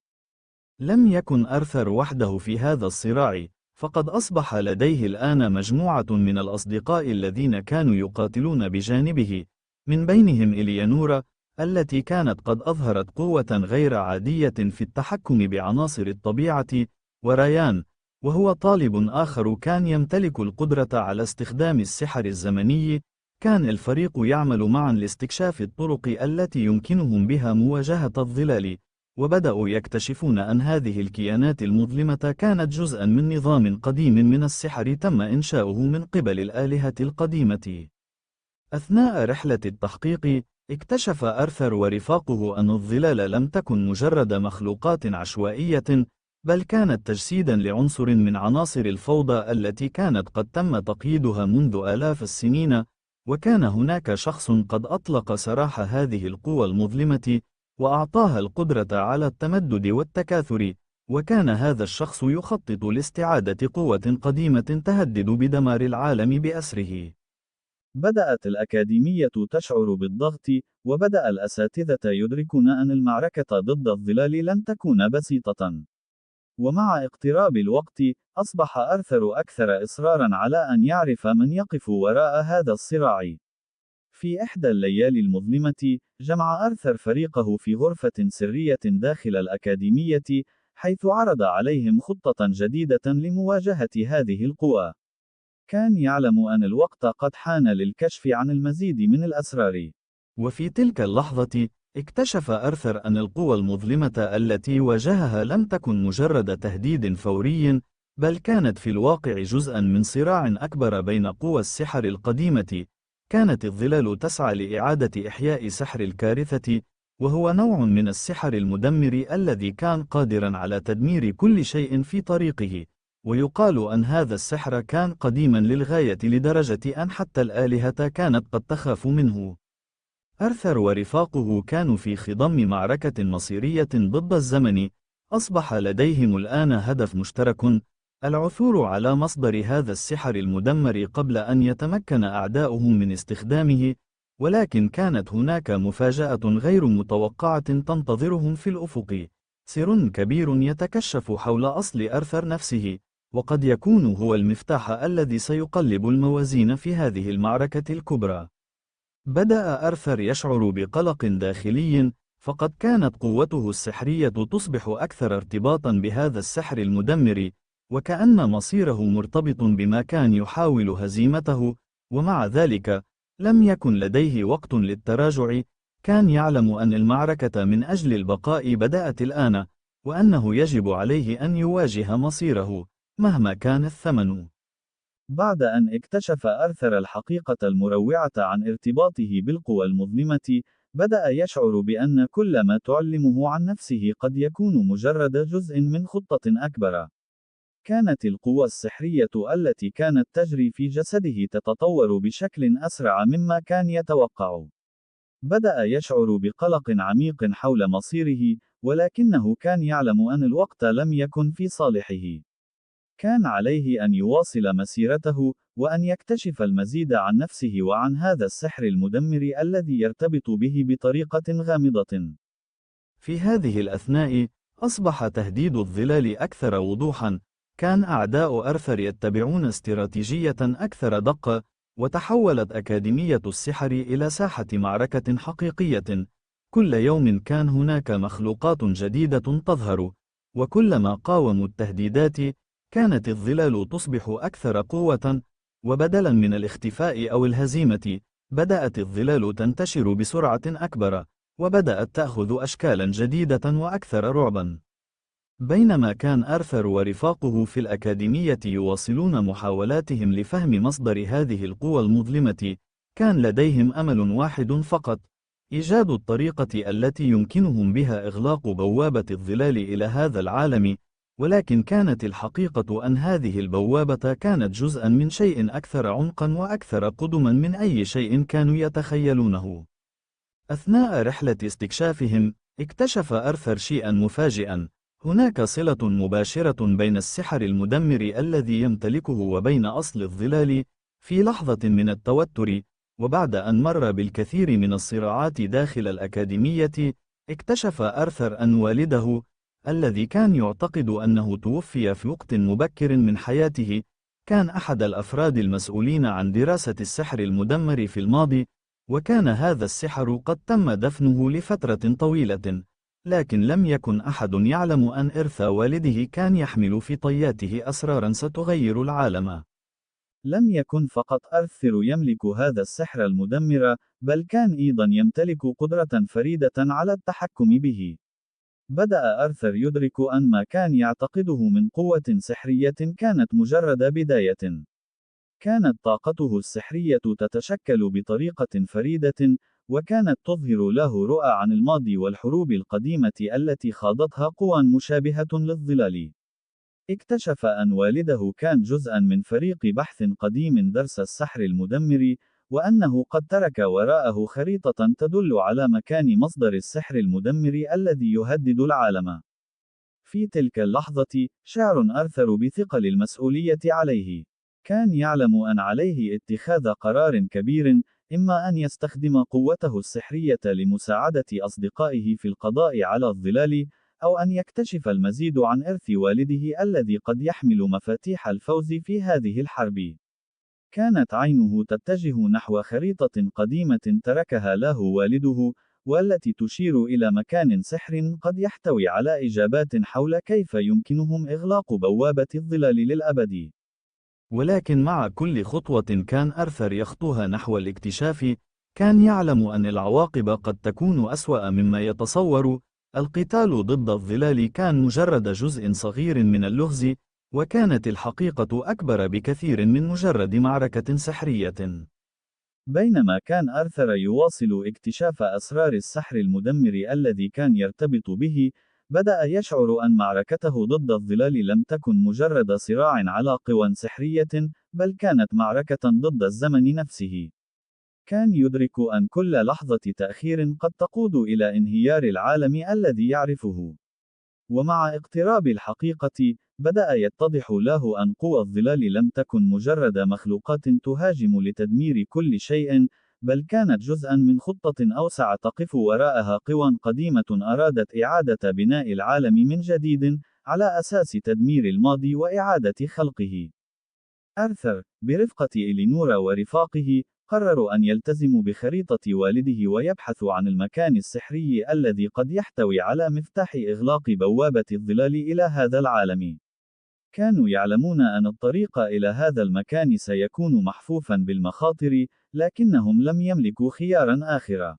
لم يكن أرثر وحده في هذا الصراع، فقد أصبح لديه الآن مجموعة من الأصدقاء الذين كانوا يقاتلون بجانبه، من بينهم إليانورا، التي كانت قد أظهرت قوة غير عادية في التحكم بعناصر الطبيعة، وريان، وهو طالب آخر كان يمتلك القدرة على استخدام السحر الزمني. كان الفريق يعمل معا لاستكشاف الطرق التي يمكنهم بها مواجهة الظلال، وبدأوا يكتشفون أن هذه الكيانات المظلمة كانت جزءا من نظام قديم من السحر تم إنشاؤه من قبل الآلهة القديمة. أثناء رحلة التحقيق، اكتشف أرثر ورفاقه أن الظلال لم تكن مجرد مخلوقات عشوائية، بل كانت تجسيدا لعنصر من عناصر الفوضى التي كانت قد تم تقييدها منذ آلاف السنين. وكان هناك شخص قد أطلق سراح هذه القوى المظلمة، وأعطاها القدرة على التمدد والتكاثر، وكان هذا الشخص يخطط لاستعادة قوة قديمة تهدد بدمار العالم بأسره. بدأت الأكاديمية تشعر بالضغط، وبدأ الأساتذة يدركون أن المعركة ضد الظلال لن تكون بسيطة. ومع اقتراب الوقت، أصبح أرثر أكثر إصرارا على أن يعرف من يقف وراء هذا الصراع. في إحدى الليالي المظلمة، جمع أرثر فريقه في غرفة سرية داخل الأكاديمية، حيث عرض عليهم خطة جديدة لمواجهة هذه القوى. كان يعلم أن الوقت قد حان للكشف عن المزيد من الأسرار. وفي تلك اللحظة، اكتشف أرثر أن القوى المظلمة التي واجهها لم تكن مجرد تهديد فوري، بل كانت في الواقع جزءا من صراع أكبر بين قوى السحر القديمة. كانت الظلال تسعى لإعادة إحياء سحر الكارثة، وهو نوع من السحر المدمر الذي كان قادرا على تدمير كل شيء في طريقه. ويقال أن هذا السحر كان قديما للغاية لدرجة أن حتى الآلهة كانت قد تخاف منه. أرثر ورفاقه كانوا في خضم معركة مصيرية ضد الزمن. أصبح لديهم الآن هدف مشترك: العثور على مصدر هذا السحر المدمر قبل أن يتمكن أعداؤهم من استخدامه. ولكن كانت هناك مفاجأة غير متوقعة تنتظرهم في الأفق. سر كبير يتكشف حول أصل أرثر نفسه، وقد يكون هو المفتاح الذي سيقلب الموازين في هذه المعركة الكبرى. بدأ أرثر يشعر بقلق داخلي، فقد كانت قوته السحرية تصبح أكثر ارتباطا بهذا السحر المدمر، وكأن مصيره مرتبط بما كان يحاول هزيمته. ومع ذلك، لم يكن لديه وقت للتراجع. كان يعلم أن المعركة من أجل البقاء بدأت الآن، وأنه يجب عليه أن يواجه مصيره، مهما كان الثمن. بعد أن اكتشف آرثر الحقيقة المروعة عن ارتباطه بالقوى المظلمة، بدأ يشعر بأن كل ما تعلمه عن نفسه قد يكون مجرد جزء من خطة أكبر. كانت القوى السحرية التي كانت تجري في جسده تتطور بشكل أسرع مما كان يتوقع. بدأ يشعر بقلق عميق حول مصيره، ولكنه كان يعلم أن الوقت لم يكن في صالحه. كان عليه أن يواصل مسيرته، وأن يكتشف المزيد عن نفسه وعن هذا السحر المدمر الذي يرتبط به بطريقة غامضة. في هذه الأثناء، أصبح تهديد الظلال أكثر وضوحًا. كان أعداء أرثر يتبعون استراتيجية أكثر دقة، وتحولت أكاديمية السحر إلى ساحة معركة حقيقية. كل يوم كان هناك مخلوقات جديدة تظهر، وكلما قاوموا التهديدات، كانت الظلال تصبح أكثر قوة. وبدلاً من الاختفاء أو الهزيمة، بدأت الظلال تنتشر بسرعة أكبر، وبدأت تأخذ أشكالاً جديدة وأكثر رعباً. بينما كان آرثر ورفاقه في الأكاديمية يواصلون محاولاتهم لفهم مصدر هذه القوى المظلمة، كان لديهم أمل واحد فقط: إيجاد الطريقة التي يمكنهم بها إغلاق بوابة الظلال إلى هذا العالم. ولكن كانت الحقيقة أن هذه البوابة كانت جزءاً من شيء أكثر عمقاً وأكثر قدماً من أي شيء كانوا يتخيلونه. أثناء رحلة استكشافهم، اكتشف آرثر شيئاً مفاجئاً: هناك صلة مباشرة بين السحر المدمر الذي يمتلكه وبين أصل الظلال. في لحظة من التوتر، وبعد أن مر بالكثير من الصراعات داخل الأكاديمية، اكتشف آرثر أن والده، الذي كان يعتقد أنه توفي في وقت مبكر من حياته، كان أحد الأفراد المسؤولين عن دراسة السحر المدمر في الماضي. وكان هذا السحر قد تم دفنه لفترة طويلة، لكن لم يكن أحد يعلم أن إرث والده كان يحمل في طياته أسراراً ستغير العالم. لم يكن فقط آرثر يملك هذا السحر المدمر، بل كان أيضاً يمتلك قدرة فريدة على التحكم به. بدأ آرثر يدرك أن ما كان يعتقده من قوة سحرية كانت مجرد بداية. كانت طاقته السحرية تتشكل بطريقة فريدة، وكانت تظهر له رؤى عن الماضي والحروب القديمة التي خاضتها قوى مشابهة للظلال. اكتشف أن والده كان جزءًا من فريق بحث قديم درس السحر المدمر، وأنه قد ترك وراءه خريطة تدل على مكان مصدر السحر المدمر الذي يهدد العالم. في تلك اللحظة، شعر آرثر بثقل المسؤولية عليه. كان يعلم أن عليه اتخاذ قرار كبير: إما أن يستخدم قوته السحرية لمساعدة أصدقائه في القضاء على الظلال، أو أن يكتشف المزيد عن إرث والده الذي قد يحمل مفاتيح الفوز في هذه الحرب. كانت عينه تتجه نحو خريطة قديمة تركها له والده، والتي تشير إلى مكان سحر قد يحتوي على إجابات حول كيف يمكنهم إغلاق بوابة الظلال للأبد. ولكن مع كل خطوة كان آرثر يخطوها نحو الاكتشاف، كان يعلم أن العواقب قد تكون أسوأ مما يتصور. القتال ضد الظلال كان مجرد جزء صغير من اللغز، وكانت الحقيقة أكبر بكثير من مجرد معركة سحرية. بينما كان آرثر يواصل اكتشاف أسرار السحر المدمر الذي كان يرتبط به، بدأ يشعر أن معركته ضد الظلال لم تكن مجرد صراع على قوى سحرية، بل كانت معركة ضد الزمن نفسه. كان يدرك أن كل لحظة تأخير قد تقود إلى انهيار العالم الذي يعرفه. ومع اقتراب الحقيقة، بدأ يتضح له أن قوى الظلال لم تكن مجرد مخلوقات تهاجم لتدمير كل شيء، بل كانت جزءًا من خطة أوسع تقف وراءها قوى قديمة أرادت إعادة بناء العالم من جديد، على أساس تدمير الماضي وإعادة خلقه. آرثر، برفقة إلينورا ورفاقه، قرروا أن يلتزموا بخريطة والده ويبحثوا عن المكان السحري الذي قد يحتوي على مفتاح إغلاق بوابة الظلال إلى هذا العالم. كانوا يعلمون أن الطريق إلى هذا المكان سيكون محفوفًا بالمخاطر، لكنهم لم يملكوا خيارًا آخر.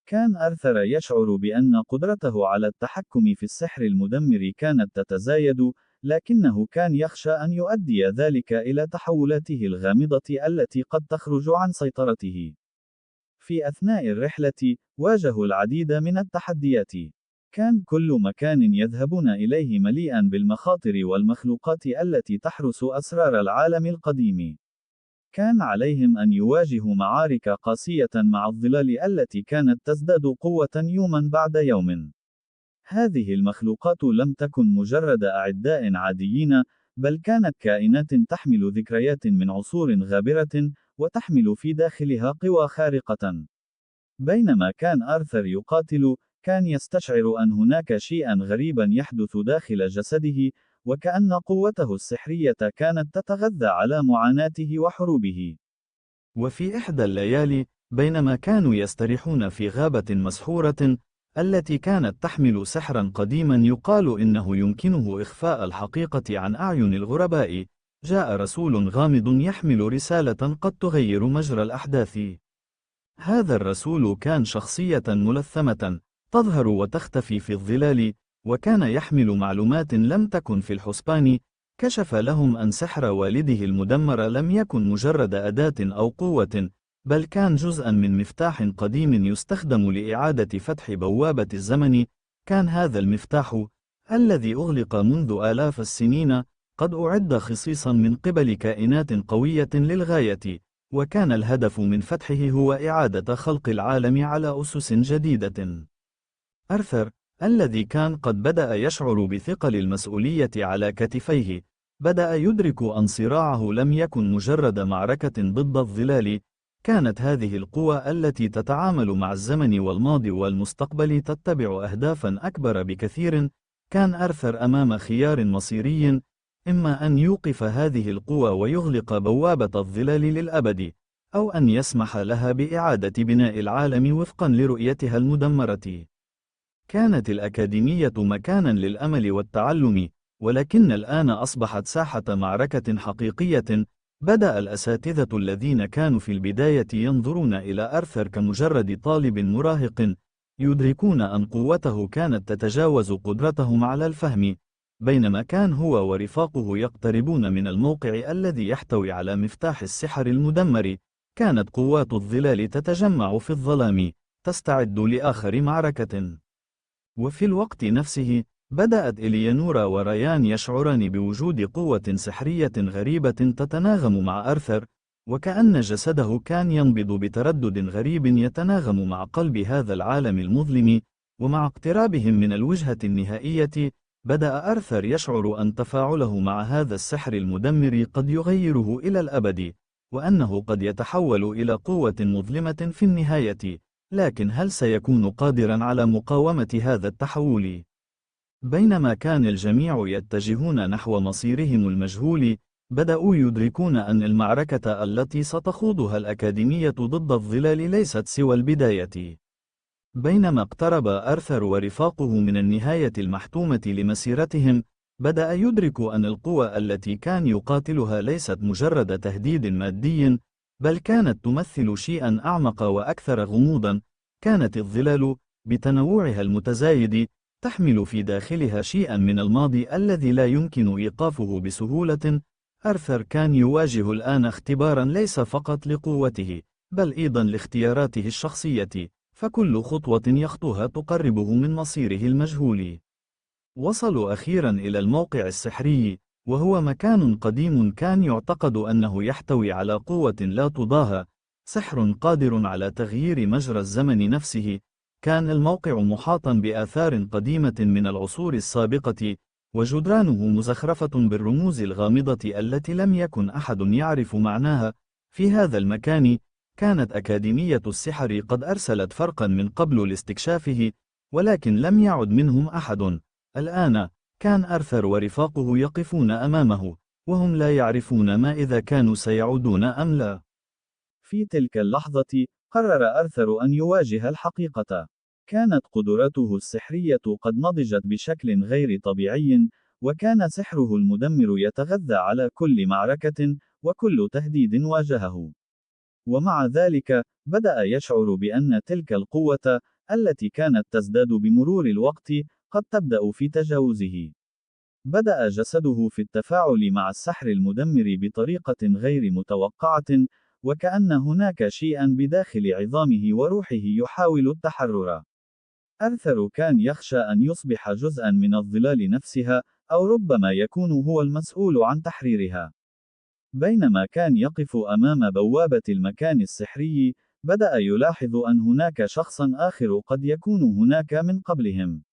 كان آرثر يشعر بأن قدرته على التحكم في السحر المدمر كانت تتزايد، لكنه كان يخشى أن يؤدي ذلك إلى تحولاته الغامضة التي قد تخرج عن سيطرته. في أثناء الرحلة، واجهوا العديد من التحديات. كان كل مكان يذهبون إليه مليئا بالمخاطر والمخلوقات التي تحرس أسرار العالم القديم. كان عليهم أن يواجهوا معارك قاسية مع الظلال التي كانت تزداد قوة يوما بعد يوم. هذه المخلوقات لم تكن مجرد أعداء عاديين، بل كانت كائنات تحمل ذكريات من عصور غابرة، وتحمل في داخلها قوى خارقة. بينما كان آرثر يقاتل، كان يستشعر أن هناك شيئا غريبا يحدث داخل جسده، وكأن قوته السحرية كانت تتغذى على معاناته وحروبه. وفي إحدى الليالي، بينما كانوا يستريحون في غابة مسحورة، التي كانت تحمل سحرا قديما يقال إنه يمكنه إخفاء الحقيقة عن أعين الغرباء، جاء رسول غامض يحمل رسالة قد تغير مجرى الأحداث. هذا الرسول كان شخصية ملثمة، تظهر وتختفي في الظلال، وكان يحمل معلومات لم تكن في الحسبان. كشف لهم أن سحر والده المدمر لم يكن مجرد أداة أو قوة، بل كان جزءا من مفتاح قديم يستخدم لإعادة فتح بوابة الزمن. كان هذا المفتاح، الذي أغلق منذ آلاف السنين، قد أعد خصيصا من قبل كائنات قوية للغاية، وكان الهدف من فتحه هو إعادة خلق العالم على أسس جديدة. آرثر، الذي كان قد بدأ يشعر بثقل المسؤولية على كتفيه، بدأ يدرك أن صراعه لم يكن مجرد معركة ضد الظلال. كانت هذه القوى التي تتعامل مع الزمن والماضي والمستقبل تتبع أهدافا أكبر بكثير. كان آرثر أمام خيار مصيري: إما أن يوقف هذه القوى ويغلق بوابة الظلال للأبد، أو أن يسمح لها بإعادة بناء العالم وفقا لرؤيتها المدمرة. كانت الأكاديمية مكانا للأمل والتعلم، ولكن الآن أصبحت ساحة معركة حقيقية. بدأ الأساتذة الذين كانوا في البداية ينظرون إلى آرثر كمجرد طالب مراهق، يدركون أن قوته كانت تتجاوز قدرتهم على الفهم. بينما كان هو ورفاقه يقتربون من الموقع الذي يحتوي على مفتاح السحر المدمر، كانت قوات الظلال تتجمع في الظلام، تستعد لآخر معركة. وفي الوقت نفسه، بدأت إليانورا وريان يشعران بوجود قوة سحرية غريبة تتناغم مع آرثر، وكأن جسده كان ينبض بتردد غريب يتناغم مع قلب هذا العالم المظلم. ومع اقترابهم من الوجهة النهائية، بدأ آرثر يشعر أن تفاعله مع هذا السحر المدمر قد يغيره إلى الأبد، وأنه قد يتحول إلى قوة مظلمة في النهاية. لكن هل سيكون قادرا على مقاومة هذا التحول؟ بينما كان الجميع يتجهون نحو مصيرهم المجهول، بدأوا يدركون أن المعركة التي ستخوضها الأكاديمية ضد الظلال ليست سوى البداية. بينما اقترب آرثر ورفاقه من النهاية المحتومة لمسيرتهم، بدأ يدرك أن القوى التي كان يقاتلها ليست مجرد تهديد مادي، بل كانت تمثل شيئا أعمق وأكثر غموضا. كانت الظلال، بتنوعها المتزايد، تحمل في داخلها شيئا من الماضي الذي لا يمكن إيقافه بسهولة. آرثر كان يواجه الآن اختبارا ليس فقط لقوته، بل أيضا لاختياراته الشخصية، فكل خطوة يخطوها تقربه من مصيره المجهول. وصلوا أخيرا إلى الموقع السحري، وهو مكان قديم كان يعتقد أنه يحتوي على قوة لا تضاهى، سحر قادر على تغيير مجرى الزمن نفسه. كان الموقع محاطا بآثار قديمة من العصور السابقة، وجدرانه مزخرفة بالرموز الغامضة التي لم يكن أحد يعرف معناها. في هذا المكان، كانت أكاديمية السحر قد أرسلت فرقا من قبل لاستكشافه، ولكن لم يعد منهم أحد. الآن، كان آرثر ورفاقه يقفون أمامه، وهم لا يعرفون ما إذا كانوا سيعودون أم لا. في تلك اللحظة، قرر آرثر أن يواجه الحقيقة. كانت قدراته السحرية قد نضجت بشكل غير طبيعي، وكان سحره المدمر يتغذى على كل معركة، وكل تهديد واجهه. ومع ذلك، بدأ يشعر بأن تلك القوة التي كانت تزداد بمرور الوقت، قد تبدأ في تجاوزه. بدأ جسده في التفاعل مع السحر المدمر بطريقة غير متوقعة، وكأن هناك شيئًا بداخل عظامه وروحه يحاول التحرر. أرثر كان يخشى أن يصبح جزءًا من الظلال نفسها، أو ربما يكون هو المسؤول عن تحريرها. بينما كان يقف أمام بوابة المكان السحري، بدأ يلاحظ أن هناك شخصًا آخر قد يكون هناك من قبلهم.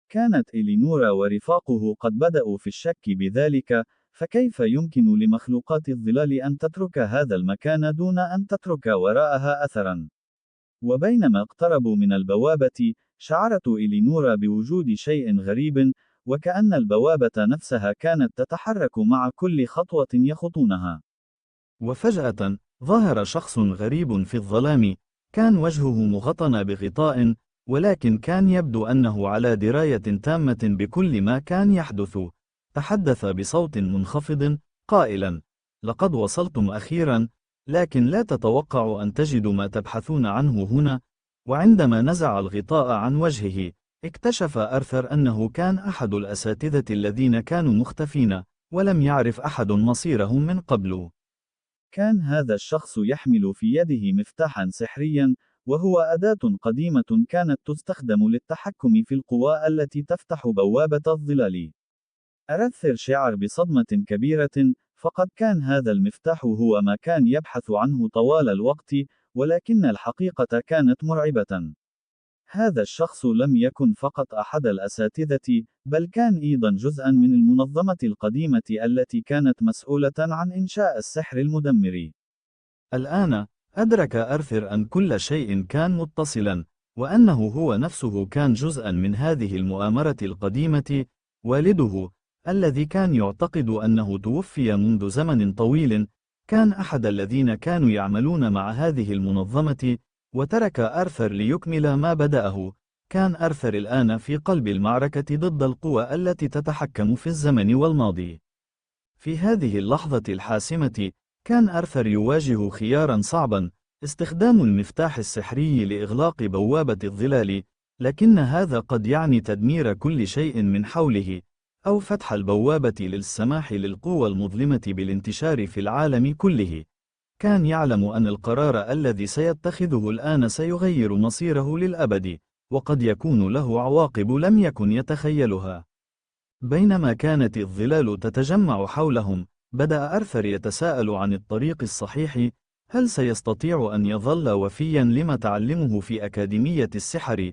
كانت إلينورا ورفاقه قد بدأوا في الشك بذلك، فكيف يمكن لمخلوقات الظلال أن تترك هذا المكان دون أن تترك وراءها أثرًا؟ وبينما اقتربوا من البوابة، شعرت إلينورا بوجود شيء غريب، وكأن البوابة نفسها كانت تتحرك مع كل خطوة يخطونها. وفجأة، ظهر شخص غريب في الظلام. كان وجهه مغطى بغطاء، ولكن كان يبدو أنه على دراية تامة بكل ما كان يحدث. تحدث بصوت منخفض، قائلا: لقد وصلتم أخيرا، لكن لا تتوقعوا أن تجدوا ما تبحثون عنه هنا. وعندما نزع الغطاء عن وجهه، اكتشف أرثر أنه كان أحد الأساتذة الذين كانوا مختفين، ولم يعرف أحد مصيرهم من قبل. كان هذا الشخص يحمل في يده مفتاحًا سحريًا، وهو أداة قديمة كانت تستخدم للتحكم في القوى التي تفتح بوابة الظلال. أرثر شعر بصدمة كبيرة، فقد كان هذا المفتاح هو ما كان يبحث عنه طوال الوقت، ولكن الحقيقة كانت مرعبة. هذا الشخص لم يكن فقط أحد الأساتذة، بل كان أيضًا جزءًا من المنظمة القديمة التي كانت مسؤولة عن إنشاء السحر المدمر. الآن، أدرك أرثر أن كل شيء كان متصلاً، وأنه هو نفسه كان جزءاً من هذه المؤامرة القديمة. والده، الذي كان يعتقد أنه توفي منذ زمن طويل، كان أحد الذين كانوا يعملون مع هذه المنظمة، وترك أرثر ليكمل ما بدأه. كان أرثر الآن في قلب المعركة ضد القوى التي تتحكم في الزمن والماضي. في هذه اللحظة الحاسمة، كان أرثر يواجه خياراً صعباً: استخدام المفتاح السحري لإغلاق بوابة الظلال، لكن هذا قد يعني تدمير كل شيء من حوله، أو فتح البوابة للسماح للقوى المظلمة بالانتشار في العالم كله. كان يعلم أن القرار الذي سيتخذه الآن سيغير مصيره للأبد، وقد يكون له عواقب لم يكن يتخيلها. بينما كانت الظلال تتجمع حولهم، بدأ أرثر يتساءل عن الطريق الصحيح. هل سيستطيع أن يظل وفياً لما تعلمه في أكاديمية السحر،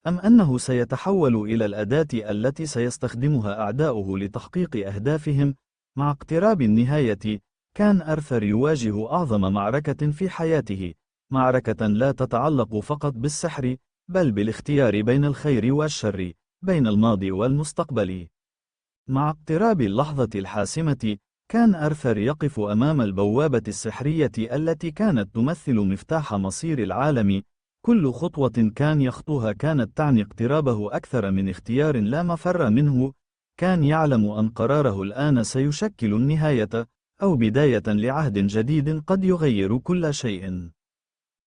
أم أنه سيتحول إلى الأداة التي سيستخدمها أعداؤه لتحقيق أهدافهم؟ مع اقتراب النهاية، كان أرثر يواجه أعظم معركة في حياته، معركة لا تتعلق فقط بالسحر، بل بالاختيار بين الخير والشر، بين الماضي والمستقبل. مع اقتراب اللحظة الحاسمة، كان أرثر يقف أمام البوابة السحرية التي كانت تمثل مفتاح مصير العالم. كل خطوة كان يخطوها كانت تعني اقترابه أكثر من اختيار لا مفر منه. كان يعلم أن قراره الآن سيشكل النهاية، أو بداية لعهد جديد قد يغير كل شيء.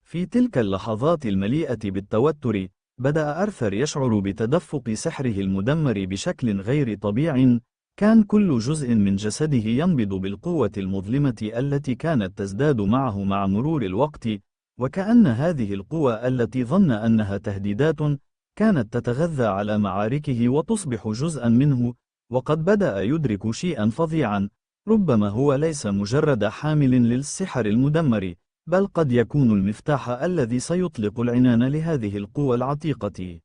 في تلك اللحظات المليئة بالتوتر، بدأ أرثر يشعر بتدفق سحره المدمر بشكل غير طبيعي. كان كل جزء من جسده ينبض بالقوة المظلمة التي كانت تزداد معه مع مرور الوقت، وكأن هذه القوى التي ظن أنها تهديدات، كانت تتغذى على معاركه وتصبح جزءا منه. وقد بدأ يدرك شيئا فظيعا: ربما هو ليس مجرد حامل للسحر المدمر، بل قد يكون المفتاح الذي سيطلق العنان لهذه القوى العتيقة.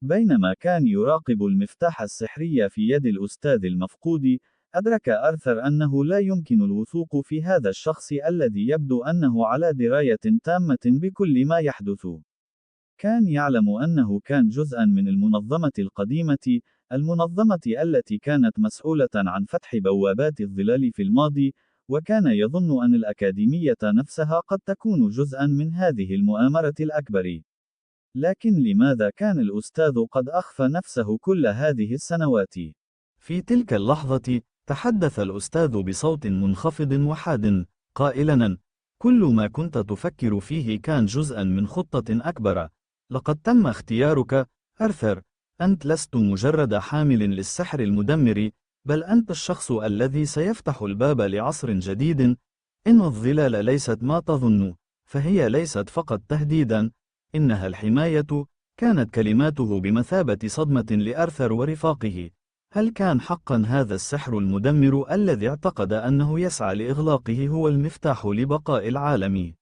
بينما كان يراقب المفتاح السحري في يد الأستاذ المفقود، أدرك أرثر أنه لا يمكن الوثوق في هذا الشخص الذي يبدو أنه على دراية تامة بكل ما يحدث. كان يعلم أنه كان جزءا من المنظمة القديمة، المنظمة التي كانت مسؤولة عن فتح بوابات الظلال في الماضي، وكان يظن أن الأكاديمية نفسها قد تكون جزءا من هذه المؤامرة الأكبر. لكن لماذا كان الأستاذ قد أخفى نفسه كل هذه السنوات؟ في تلك اللحظة، تحدث الأستاذ بصوت منخفض وحاد، قائلاً: كل ما كنت تفكر فيه كان جزءاً من خطة أكبر. لقد تم اختيارك، أرثر. أنت لست مجرد حامل للسحر المدمر، بل أنت الشخص الذي سيفتح الباب لعصر جديد. إن الظلال ليست ما تظن، فهي ليست فقط تهديدا، إنها الحماية. كانت كلماته بمثابة صدمة لأرثر ورفاقه. هل كان حقا هذا السحر المدمر الذي اعتقد أنه يسعى لإغلاقه هو المفتاح لبقاء العالم؟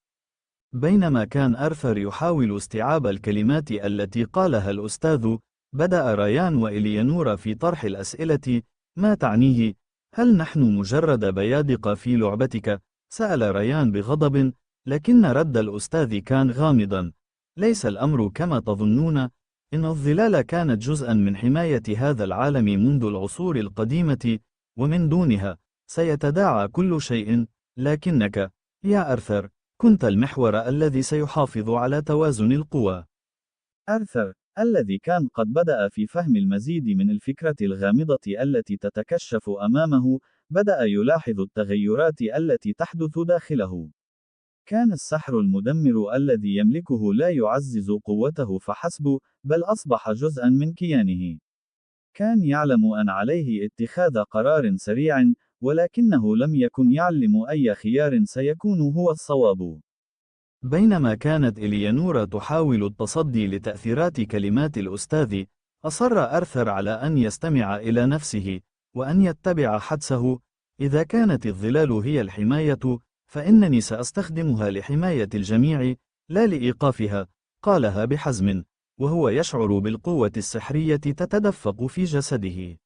بينما كان أرثر يحاول استيعاب الكلمات التي قالها الأستاذ، بدأ ريان وإليانورا في طرح الأسئلة. ما تعنيه؟ هل نحن مجرد بيادق في لعبتك؟ سأل ريان بغضب، لكن رد الأستاذ كان غامضا. ليس الأمر كما تظنون. إن الظلال كانت جزءا من حماية هذا العالم منذ العصور القديمة، ومن دونها سيتداعى كل شيء. لكنك، يا أرثر، كنت المحور الذي سيحافظ على توازن القوى. أرثر، الذي كان قد بدأ في فهم المزيد من الفكرة الغامضة التي تتكشف أمامه، بدأ يلاحظ التغيرات التي تحدث داخله. كان السحر المدمر الذي يملكه لا يعزز قوته فحسب، بل أصبح جزءا من كيانه. كان يعلم أن عليه اتخاذ قرار سريع، ولكنه لم يكن يعلم أي خيار سيكون هو الصواب. بينما كانت إليانورا تحاول التصدي لتأثيرات كلمات الأستاذ، أصر أرثر على أن يستمع إلى نفسه، وأن يتبع حدسه. إذا كانت الظلال هي الحماية، فإنني سأستخدمها لحماية الجميع، لا لإيقافها، قالها بحزم، وهو يشعر بالقوة السحرية تتدفق في جسده.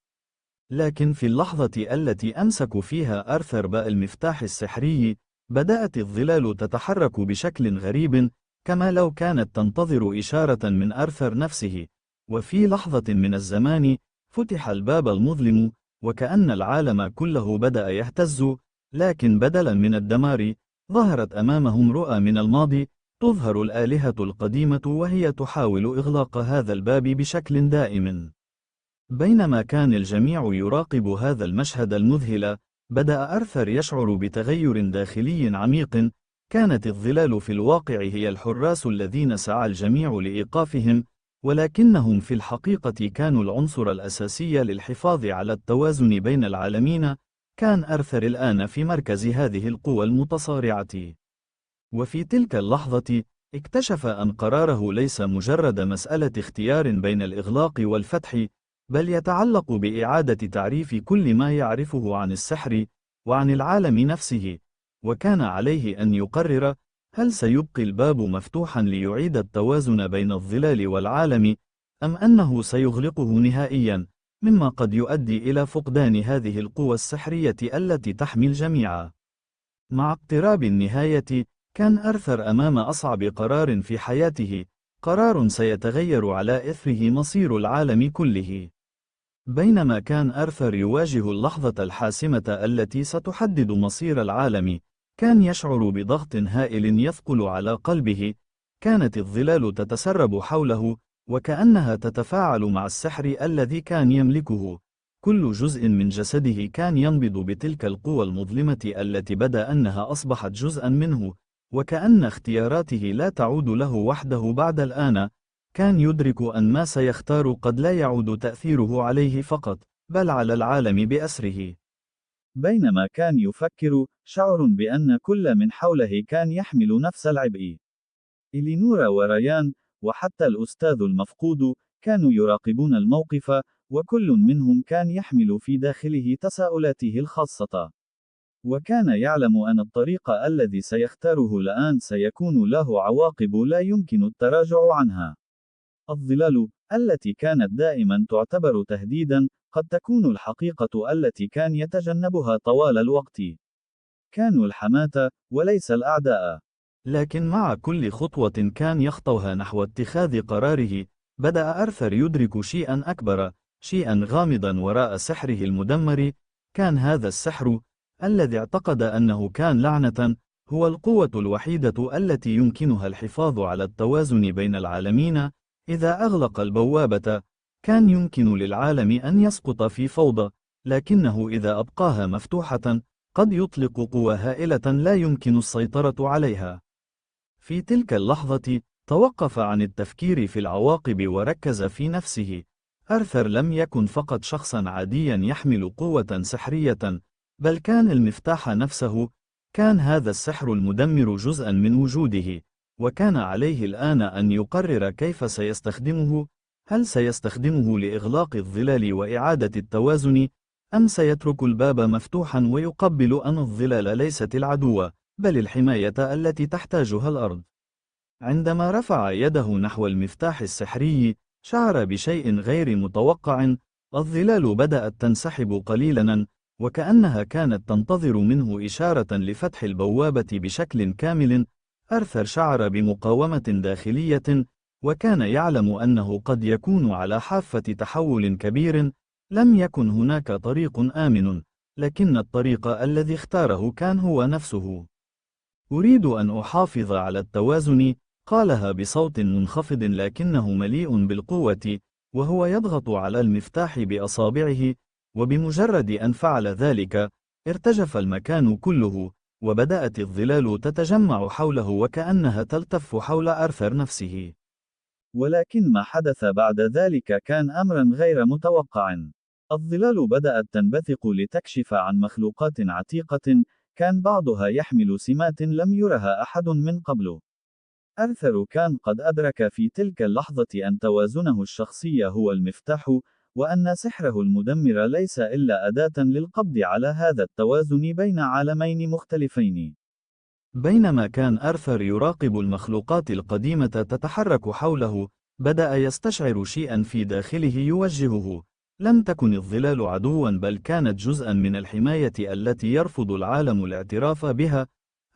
لكن في اللحظة التي أمسك فيها أرثر بالمفتاح السحري، بدأت الظلال تتحرك بشكل غريب، كما لو كانت تنتظر إشارة من أرثر نفسه. وفي لحظة من الزمان، فتح الباب المظلم، وكأن العالم كله بدأ يهتز. لكن بدلاً من الدمار، ظهرت أمامهم رؤى من الماضي، تظهر الآلهة القديمة وهي تحاول إغلاق هذا الباب بشكل دائم. بينما كان الجميع يراقب هذا المشهد المذهل، بدأ أرثر يشعر بتغير داخلي عميق. كانت الظلال في الواقع هي الحراس الذين سعى الجميع لإيقافهم، ولكنهم في الحقيقة كانوا العنصر الأساسي للحفاظ على التوازن بين العالمين. كان أرثر الآن في مركز هذه القوى المتصارعة. وفي تلك اللحظة، اكتشف أن قراره ليس مجرد مسألة اختيار بين الإغلاق والفتح، بل يتعلق بإعادة تعريف كل ما يعرفه عن السحر وعن العالم نفسه. وكان عليه أن يقرر: هل سيبقي الباب مفتوحا ليعيد التوازن بين الظلال والعالم، أم أنه سيغلقه نهائيا، مما قد يؤدي إلى فقدان هذه القوى السحرية التي تحمي الجميع. مع اقتراب النهاية، كان أرثر أمام أصعب قرار في حياته، قرار سيتغير على إثره مصير العالم كله. بينما كان أرثر يواجه اللحظة الحاسمة التي ستحدد مصير العالم، كان يشعر بضغط هائل يثقل على قلبه. كانت الظلال تتسرب حوله، وكأنها تتفاعل مع السحر الذي كان يملكه. كل جزء من جسده كان ينبض بتلك القوى المظلمة التي بدا أنها أصبحت جزءا منه، وكأن اختياراته لا تعود له وحده بعد الآن. كان يدرك أن ما سيختار قد لا يعود تأثيره عليه فقط، بل على العالم بأسره. بينما كان يفكر، شعر بأن كل من حوله كان يحمل نفس العبء. إلينورا وريان، وحتى الأستاذ المفقود، كانوا يراقبون الموقف، وكل منهم كان يحمل في داخله تساؤلاته الخاصة. وكان يعلم أن الطريق الذي سيختاره الآن سيكون له عواقب لا يمكن التراجع عنها. الظلال، التي كانت دائما تعتبر تهديدا، قد تكون الحقيقة التي كان يتجنبها طوال الوقت. كانوا الحماة، وليس الأعداء. لكن مع كل خطوة كان يخطوها نحو اتخاذ قراره، بدأ أرثر يدرك شيئا أكبر، شيئا غامضا وراء سحره المدمر. كان هذا السحر، الذي اعتقد أنه كان لعنة، هو القوة الوحيدة التي يمكنها الحفاظ على التوازن بين العالمين. إذا أغلق البوابة، كان يمكن للعالم أن يسقط في فوضى، لكنه إذا أبقاها مفتوحة، قد يطلق قوى هائلة لا يمكن السيطرة عليها. في تلك اللحظة، توقف عن التفكير في العواقب وركز في نفسه. آرثر لم يكن فقط شخصا عاديا يحمل قوة سحرية، بل كان المفتاح نفسه. كان هذا السحر المدمر جزءا من وجوده، وكان عليه الآن أن يقرر كيف سيستخدمه. هل سيستخدمه لإغلاق الظلال وإعادة التوازن، أم سيترك الباب مفتوحا ويقبل أن الظلال ليست العدو، بل الحماية التي تحتاجها الأرض؟ عندما رفع يده نحو المفتاح السحري، شعر بشيء غير متوقع. الظلال بدأت تنسحب قليلاً، وكأنها كانت تنتظر منه إشارة لفتح البوابة بشكل كامل. آرثر شعر بمقاومة داخلية، وكان يعلم أنه قد يكون على حافة تحول كبير. لم يكن هناك طريق آمن، لكن الطريق الذي اختاره كان هو نفسه. أريد أن أحافظ على التوازن، قالها بصوت منخفض لكنه مليء بالقوة، وهو يضغط على المفتاح بأصابعه. وبمجرد أن فعل ذلك، ارتجف المكان كله، وبدأت الظلال تتجمع حوله وكأنها تلتف حول آرثر نفسه. ولكن ما حدث بعد ذلك كان أمرا غير متوقع. الظلال بدأت تنبثق لتكشف عن مخلوقات عتيقة، كان بعضها يحمل سمات لم يرها أحد من قبل. أرثر كان قد أدرك في تلك اللحظة أن توازنه الشخصي هو المفتاح، وأن سحره المدمر ليس إلا أداة للقبض على هذا التوازن بين عالمين مختلفين. بينما كان آرثر يراقب المخلوقات القديمة تتحرك حوله، بدأ يستشعر شيئا في داخله يوجهه. لم تكن الظلال عدوا، بل كانت جزءا من الحماية التي يرفض العالم الاعتراف بها.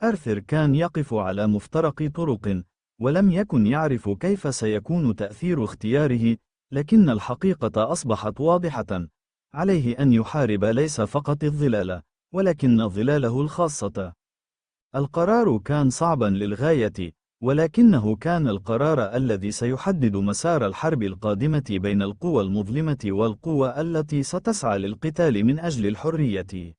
آرثر كان يقف على مفترق طرق، ولم يكن يعرف كيف سيكون تأثير اختياره، لكن الحقيقة أصبحت واضحة. عليه أن يحارب ليس فقط الظلال، ولكن ظلاله الخاصة. القرار كان صعبا للغاية، ولكنه كان القرار الذي سيحدد مسار الحرب القادمة بين القوى المظلمة والقوى التي ستسعى للقتال من أجل الحرية.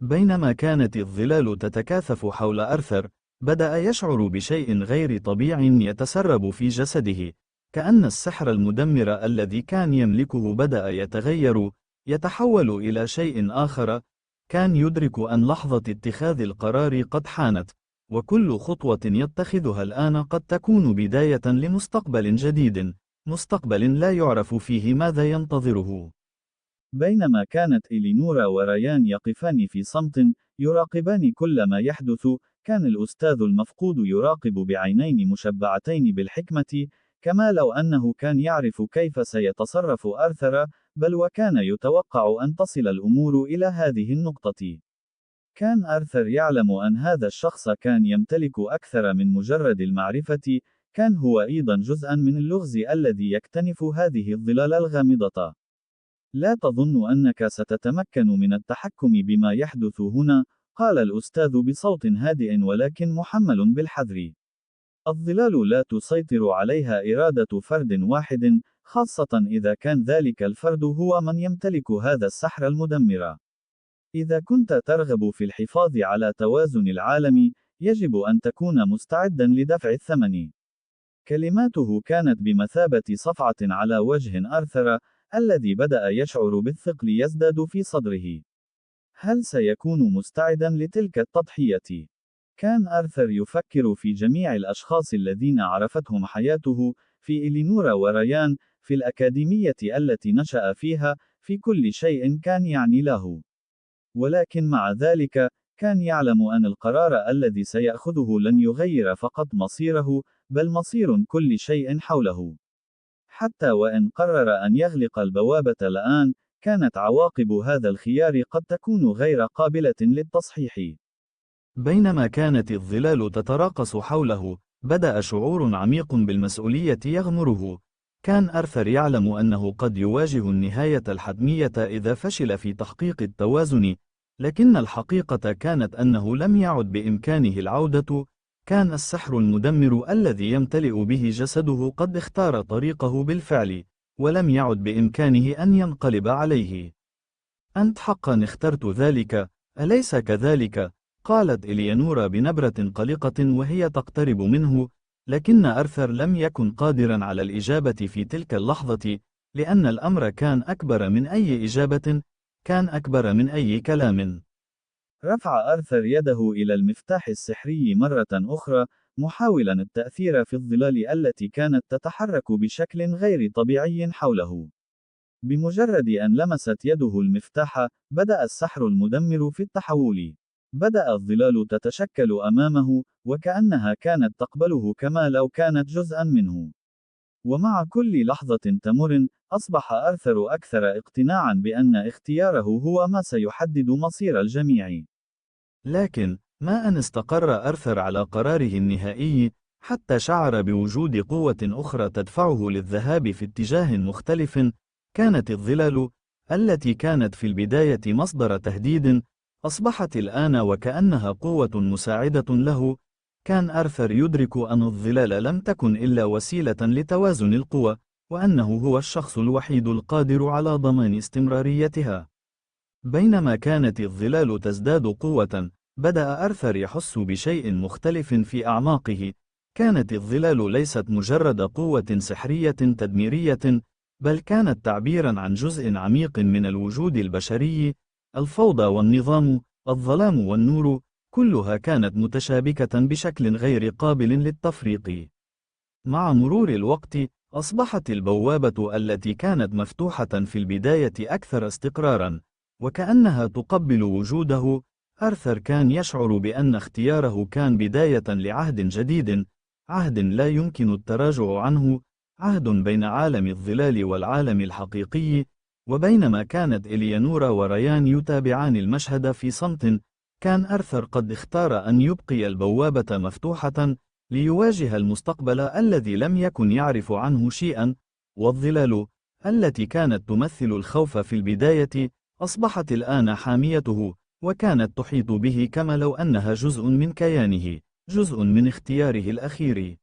بينما كانت الظلال تتكاثف حول آرثر، بدأ يشعر بشيء غير طبيعي يتسرب في جسده، كأن السحر المدمر الذي كان يملكه بدأ يتغير، يتحول إلى شيء آخر. كان يدرك أن لحظة اتخاذ القرار قد حانت، وكل خطوة يتخذها الآن قد تكون بداية لمستقبل جديد، مستقبل لا يعرف فيه ماذا ينتظره. بينما كانت إلينورا وريان يقفان في صمت، يراقبان كل ما يحدث، كان الأستاذ المفقود يراقب بعينين مشبعتين بالحكمة، كما لو أنه كان يعرف كيف سيتصرف آرثر، بل وكان يتوقع أن تصل الأمور إلى هذه النقطة. كان آرثر يعلم أن هذا الشخص كان يمتلك أكثر من مجرد المعرفة، كان هو أيضا جزءا من اللغز الذي يكتنف هذه الظلال الغامضة. لا تظن أنك ستتمكن من التحكم بما يحدث هنا، قال الأستاذ بصوت هادئ ولكن محمل بالحذر. الظلال لا تسيطر عليها إرادة فرد واحد، خاصة إذا كان ذلك الفرد هو من يمتلك هذا السحر المدمر. إذا كنت ترغب في الحفاظ على توازن العالم، يجب أن تكون مستعدا لدفع الثمن. كلماته كانت بمثابة صفعة على وجه آرثر، الذي بدأ يشعر بالثقل يزداد في صدره. هل سيكون مستعدا لتلك التضحية؟ كان آرثر يفكر في جميع الأشخاص الذين عرفتهم حياته، في إلينورا وريان، في الأكاديمية التي نشأ فيها، في كل شيء كان يعني له. ولكن مع ذلك، كان يعلم أن القرار الذي سيأخذه لن يغير فقط مصيره، بل مصير كل شيء حوله. حتى وإن قرر أن يغلق البوابة الآن، كانت عواقب هذا الخيار قد تكون غير قابلة للتصحيح. بينما كانت الظلال تتراقص حوله، بدأ شعور عميق بالمسؤولية يغمره. كان آرثر يعلم أنه قد يواجه النهاية الحتمية إذا فشل في تحقيق التوازن، لكن الحقيقة كانت أنه لم يعد بإمكانه العودة. كان السحر المدمر الذي يمتلئ به جسده قد اختار طريقه بالفعل، ولم يعد بإمكانه أن ينقلب عليه. أنت حقا اخترت ذلك، أليس كذلك؟ قالت إليانورا بنبرة قلقة وهي تقترب منه. لكن أرثر لم يكن قادرا على الإجابة في تلك اللحظة، لأن الأمر كان أكبر من أي إجابة، كان أكبر من أي كلام. رفع أرثر يده إلى المفتاح السحري مرة أخرى، محاولا التأثير في الظلال التي كانت تتحرك بشكل غير طبيعي حوله. بمجرد أن لمست يده المفتاح، بدأ السحر المدمر في التحول. بدأ الظلال تتشكل أمامه، وكأنها كانت تقبله كما لو كانت جزءا منه. ومع كل لحظة تمر، أصبح أرثر أكثر اقتناعا بأن اختياره هو ما سيحدد مصير الجميع. لكن، ما أن استقر أرثر على قراره النهائي، حتى شعر بوجود قوة أخرى تدفعه للذهاب في اتجاه مختلف. كانت الظلال، التي كانت في البداية مصدر تهديد، أصبحت الآن وكأنها قوة مساعدة له. كان أرثر يدرك أن الظلال لم تكن إلا وسيلة لتوازن القوى، وأنه هو الشخص الوحيد القادر على ضمان استمراريتها. بينما كانت الظلال تزداد قوة، بدأ أرثر يحس بشيء مختلف في أعماقه. كانت الظلال ليست مجرد قوة سحرية تدميرية، بل كانت تعبيرا عن جزء عميق من الوجود البشري. الفوضى والنظام، الظلام والنور، كلها كانت متشابكة بشكل غير قابل للتفريق. مع مرور الوقت، أصبحت البوابة التي كانت مفتوحة في البداية أكثر استقرارا، وكأنها تقبل وجوده. أرثر كان يشعر بأن اختياره كان بداية لعهد جديد، عهد لا يمكن التراجع عنه، عهد بين عالم الظلال والعالم الحقيقي. وبينما كانت إليانورا وريان يتابعان المشهد في صمت، كان أرثر قد اختار أن يبقي البوابة مفتوحة، ليواجه المستقبل الذي لم يكن يعرف عنه شيئا. والظلال، التي كانت تمثل الخوف في البداية، أصبحت الآن حاميته، وكانت تحيط به كما لو أنها جزء من كيانه، جزء من اختياره الأخير.